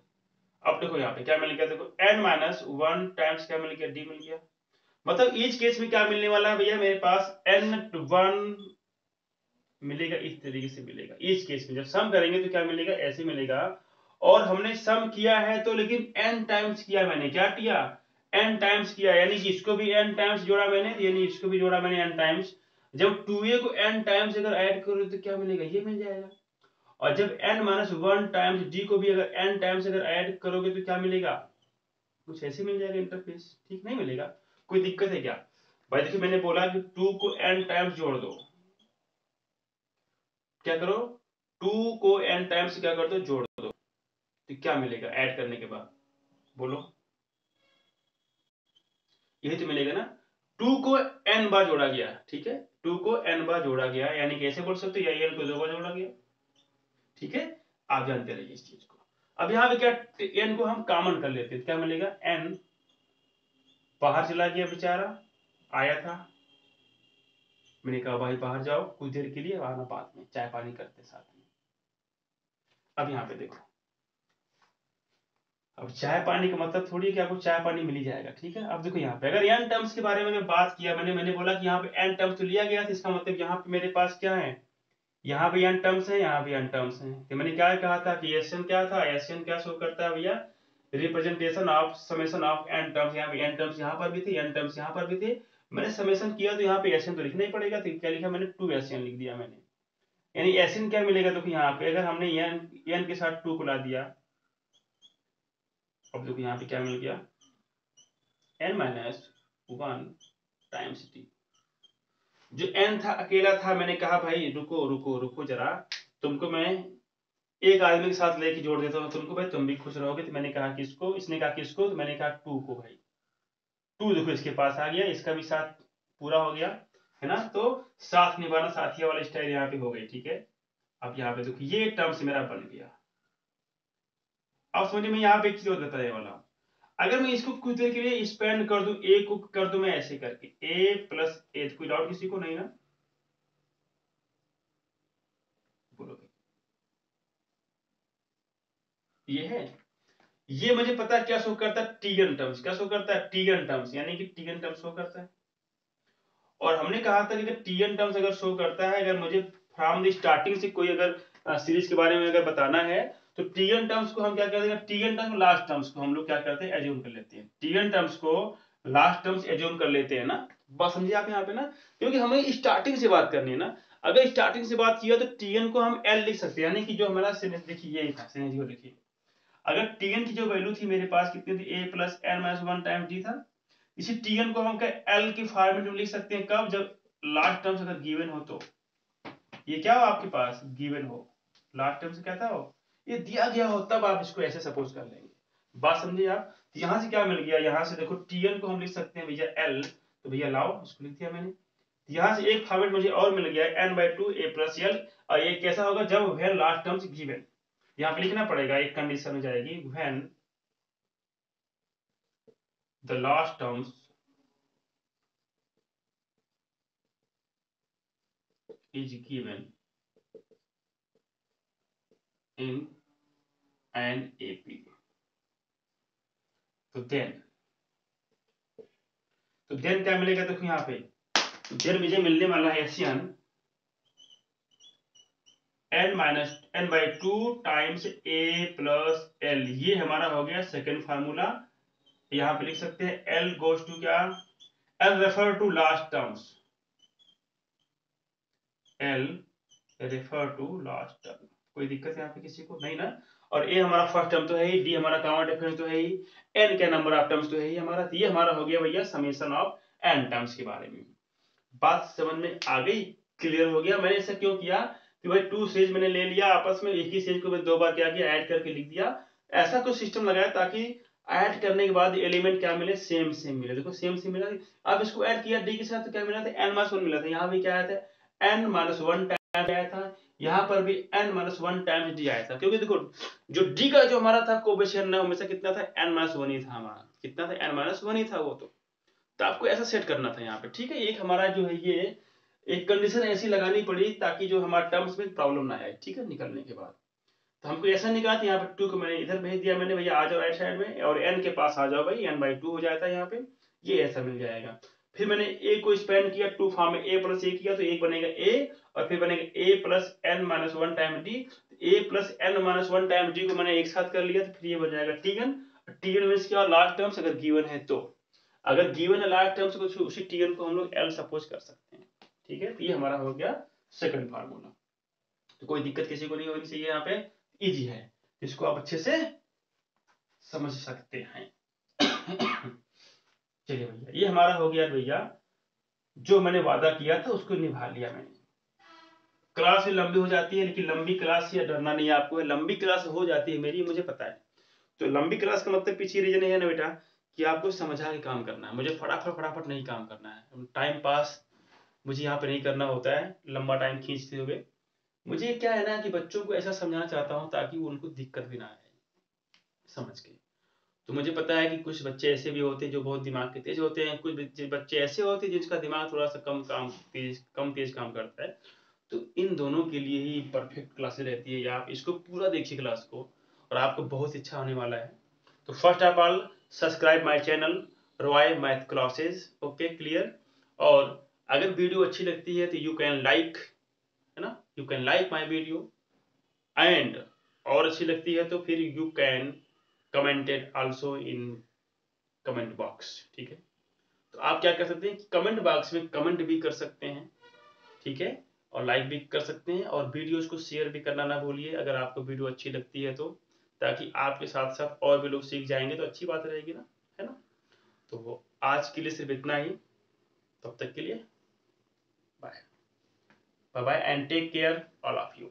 अब देखो यहाँ पे क्या मिल गया, देखो n-1 टाइम्स क्या मिल गया, d मिल गया, मतलब इस केस में क्या मिलने वाला है भैया, मेरे पास n-1 मिलेगा, इस तरीके से मिलेगा, इस केस में जब सम करेंगे तो क्या मिलेगा, ऐसे मिलेगा। और हमने सम किया है तो लेकिन n टाइम्स किया, मैंने क्या किया, n टाइम्स किया, यानी कि इसको भी n टाइम्स जोड़ा मैंने, यानी इसको भी जोड़ा मैंने n टाइम्स, जब 2a को n टाइम्स अगर ऐड करो तो क्या मिलेगा, ये मिल जाएगा। और जब n-1 टाइम्स d को भी अगर n टाइम्स अगर ऐड करोगे तो क्या मिलेगा, कुछ ऐसे मिल जाएगा इंटरफेस, ठीक नहीं मिलेगा, कोई दिक्कत है क्या भाई, देखिए मैंने बोला कि 2 को n टाइम्स जोड़ दो, क्या करो 2 को n टाइम्स क्या कर दो, जोड़ दो, तो क्या मिलेगा ऐड करने के बाद, बोलो, यही तो मिलेगा ना, 2 को n बार जोड़ा गया, ठीक है, 2 को n बार जोड़ा गया, यानी कैसे बोल सकते हो, या n को 2 बार जोड़ा गया, ठीक है, आप जानते रहिए इस चीज को। अब यहाँ पे क्या, n को हम कॉमन कर लेते हैं, क्या मिलेगा, n बाहर चला गया बेचारा, आया था, मैंने कहा भाई बाहर जाओ कुछ देर के लिए, आना बाद में चाय पानी करते साथ में। अब यहाँ पे देखो, अब चाय पानी का मतलब थोड़ी कि आपको चाय पानी मिल ही जाएगा, ठीक है। अब देखो यहाँ पे अगर एन टर्म्स के बारे में मैं बात किया, मैंने बोला कि यहाँ पे एन टर्म्स तो लिया गया था, इसका मतलब यहाँ पे मेरे पास क्या है, यहाँ भी एन टर्म्स है, यहाँ भी एन टर्म्स है, तो मैंने क्या कहा था कि एस एन क्या था, एस एन क्या शो करता है भैया, representation of summation of N terms, यहाँ पे एन टर्म्स यहाँ पर भी थे, एन टर्म्स यहाँ पर भी थे, मैंने समेशन किया तो यहाँ पे एस एन तो लिखना ही पड़ेगा, तो क्या लिखा मैंने, 2 एस एन लिख दिया मैंने, यानी एस एन क्या मिलेगा, देखो यहाँ पे अगर हमने एन के साथ 2 को ला दिया, अब देखो यहाँ पे क्या मिल गया, n-1 टाइम्स टी, जो n था अकेला था, मैंने कहा भाई रुको रुको रुको जरा, तुमको मैं एक आदमी के साथ लेके जोड़ देता हूँ तुमको, भाई तुम भी खुश रहोगे, तो मैंने कहा किसको, इसने कहा किसको, तो मैंने कहा 2 को, भाई 2 देखो इसके पास आ गया, इसका भी साथ पूरा हो गया, है ना, तो साथ निभाना साथिया वाला स्टाइल यहाँ पे हो गई, ठीक है। अब यहाँ पे देखो ये टर्म्स मेरा बन गया, अब समझ में यहाँ पे एक चीज और बताने वाला हूँ, अगर मैं इसको कुछ देर के लिए स्पेंड कर दूं, ए को कर दूं मैं ऐसे करके ए प्लस ए, कोई डाउट किसी को नहीं ना, बोलो ये है, ये मुझे पता है क्या शो करता है, टीगन टर्म्स, क्या शो करता है, टीगन टर्म्स, यानी कि टीगन टर्म्स शो करता है, और हमने कहा था कि टीएन टर्म्स अगर शो करता है, अगर मुझे फ्रॉम द स्टार्टिंग से कोई अगर सीरीज के बारे में अगर बताना है तो टीएन टर्म्स को हम क्या करते हैं, टीएन टर्म्स लास्ट टर्म्स को हम लोग क्या करते हैं, एज्यूम कर लेते हैं। टीएन टर्म्स को लास्ट टर्म्स एज्यूम कर लेते हैं ना, बात समझिए आप यहाँ पे ना, क्योंकि हमें स्टार्टिंग से बात करनी है ना। अगर स्टार्टिंग से बात किया तो टीएन को हम एल लिख सकते हैं, यानी कि जो हमारा देखिए यही था सिनेरियो। देखिए अगर टीएन की जो वैल्यू थी मेरे पास कितनी थी, a plus n minus one time d था। इसी टीएन को हम एल की फॉर्मेट में लिख सकते हैं, कब, जब लास्ट टर्म्स अगर गिवन हो तो। ये क्या हो आपके पास, गिवन हो, लास्ट टर्म से क्या था हो, ये दिया गया हो, तब आप इसको ऐसे सपोज कर लेंगे। बात समझिए आप। तो यहां से क्या मिल गया, यहां से देखो टीएन को हम लिख सकते हैं भैया एल, तो भैया लाओ इसको लिख दिया मैंने। यहां से एक फॉर्मेट मुझे और मिल गया N by two A plus L, और ये कैसा होगा, जब व्हेन लास्ट टर्म्स गिवन। यहां पे लिखना पड़ेगा, एक कंडीशन हो जाएगी, when the last terms is given in an AP, तो देन क्या मिलेगा, देखो यहाँ पे देन मुझे मिलने वाला है S N N minus N by two times A plus L, ये हमारा हो गया सेकेंड फार्मूला। यहाँ पे लिख सकते हैं एल गोज टू क्या, L refer to last terms, L refer to last term. कोई दिक्कत है यहाँ पे किसी को, नहीं ना। और ए हमारा फर्स्ट टर्म तो है ही, डी हमारा कॉमन डिफरेंस तो है ही, एन का नंबर ऑफ टर्म्स तो है ही हमारा। तो ये हमारा हो गया भैया समेशन ऑफ एन टर्म्स के बारे में। बात समझ में आ गई, क्लियर हो गया। मैंने ऐसा क्यों किया कि भाई टू सीरीज मैंने ले लिया आपस में, एक ही सीरीज को मैं दो बार क्या किया, ऐड करके लिख दिया। ऐसा कुछ सिस्टम लगाया ताकि ऐड करने के बाद एलिमेंट क्या मिले, सेम सेम मिले। देखो सेम सेम मिला, अब इसको ऐड किया डी के साथ तो क्या मिला था, एन माइनस वन मिला था। यहाँ भी क्या आया था, एन माइनस वन टाइम आया था। यहाँ पर भी N minus one times D आया था, क्योंकि देखो जो डी का जो हमारा था कोएफिशिएंट ना हमेशा कितना था, एन माइनस वन ही था हमारा, कितना था, एन माइनस वन ही था वो। तो आपको ऐसा सेट करना था यहाँ पे, ठीक है। एक हमारा जो है ये एक कंडीशन ऐसी लगानी पड़ी ताकि जो हमारे टर्म्स में प्रॉब्लम ना आए, ठीक है, निकलने के बाद। तो हमको ऐसा निकाला था, यहाँ पे टू को मैंने इधर भेज दिया मैंने, भैया आ जाओ राइट साइड में, और एन के पास आ जाओ भाई, एन बाई टू हो जाता है यहाँ पे, ये ऐसा मिल जाएगा। फिर मैंने ए को स्पेंड किया टू फॉर्म में, ए प्लस ए किया तो एक बनेगा ए, और फिर बनेगा a plus n minus one time d. A plus n minus one time d को मैंने एक साथ कर लिया, तो फिर ये बन जाएगा टीएन। टीएन मीन्स क्या, लास्ट टर्म्स अगर गिवन है तो, अगर गिवन है लास्ट टर्म्स को उसी टीएन को हम लोग एल सपोज कर सकते हैं, ठीक है। तो ये हमारा हो गया सेकंड फार्मूला। तो कोई दिक्कत किसी को नहीं होनी चाहिए, यहाँ पे इजी है, इसको आप अच्छे से समझ सकते हैं। चलिए भैया, ये हमारा हो गया भैया, जो मैंने वादा किया था उसको निभा लिया मैंने। क्लास भी लंबी हो जाती है, लेकिन लंबी क्लास से डरना नहीं है आपको, लंबी क्लास हो जाती है मेरी, मुझे पता है। तो लंबी क्लास का मतलब पीछे रीजन है ना बेटा, कि आपको समझा के काम करना है, मुझे फटाफट फटाफट नहीं काम करना है, टाइम पास मुझे यहाँ पे नहीं करना होता है लंबा टाइम खींचते हुए। मुझे क्या है ना कि बच्चों को ऐसा समझाना चाहता हूँ ताकि उनको दिक्कत भी ना आए समझ के। तो मुझे पता है कि कुछ बच्चे ऐसे भी होते हैं जो बहुत दिमाग के तेज होते हैं, कुछ बच्चे ऐसे होते हैं जिसका दिमाग थोड़ा सा कम तेज काम करता है। तो इन दोनों के लिए ही परफेक्ट क्लासेस रहती है, या आप इसको पूरा देखिए क्लास को, और आपको बहुत अच्छा होने वाला है। तो first of all subscribe my channel Roy math classes, okay clear. और अगर वीडियो अच्छी लगती है तो यू कैन लाइक, है ना, you can like my video, and और अच्छी लगती है तो फिर you can commented also in comment box, ठीक है। तो आप क्या कर सकते हैं, कमेंट बॉक्स में कमेंट भी कर सकते हैं, ठीक है, और लाइक भी कर सकते हैं, और वीडियोस को शेयर भी करना ना भूलिए अगर आपको वीडियो अच्छी लगती है तो, ताकि आपके साथ साथ और भी लोग सीख जाएंगे, तो अच्छी बात रहेगी ना, है ना। तो आज के लिए सिर्फ इतना ही, तब तक के लिए bye bye bye, and take care all of you.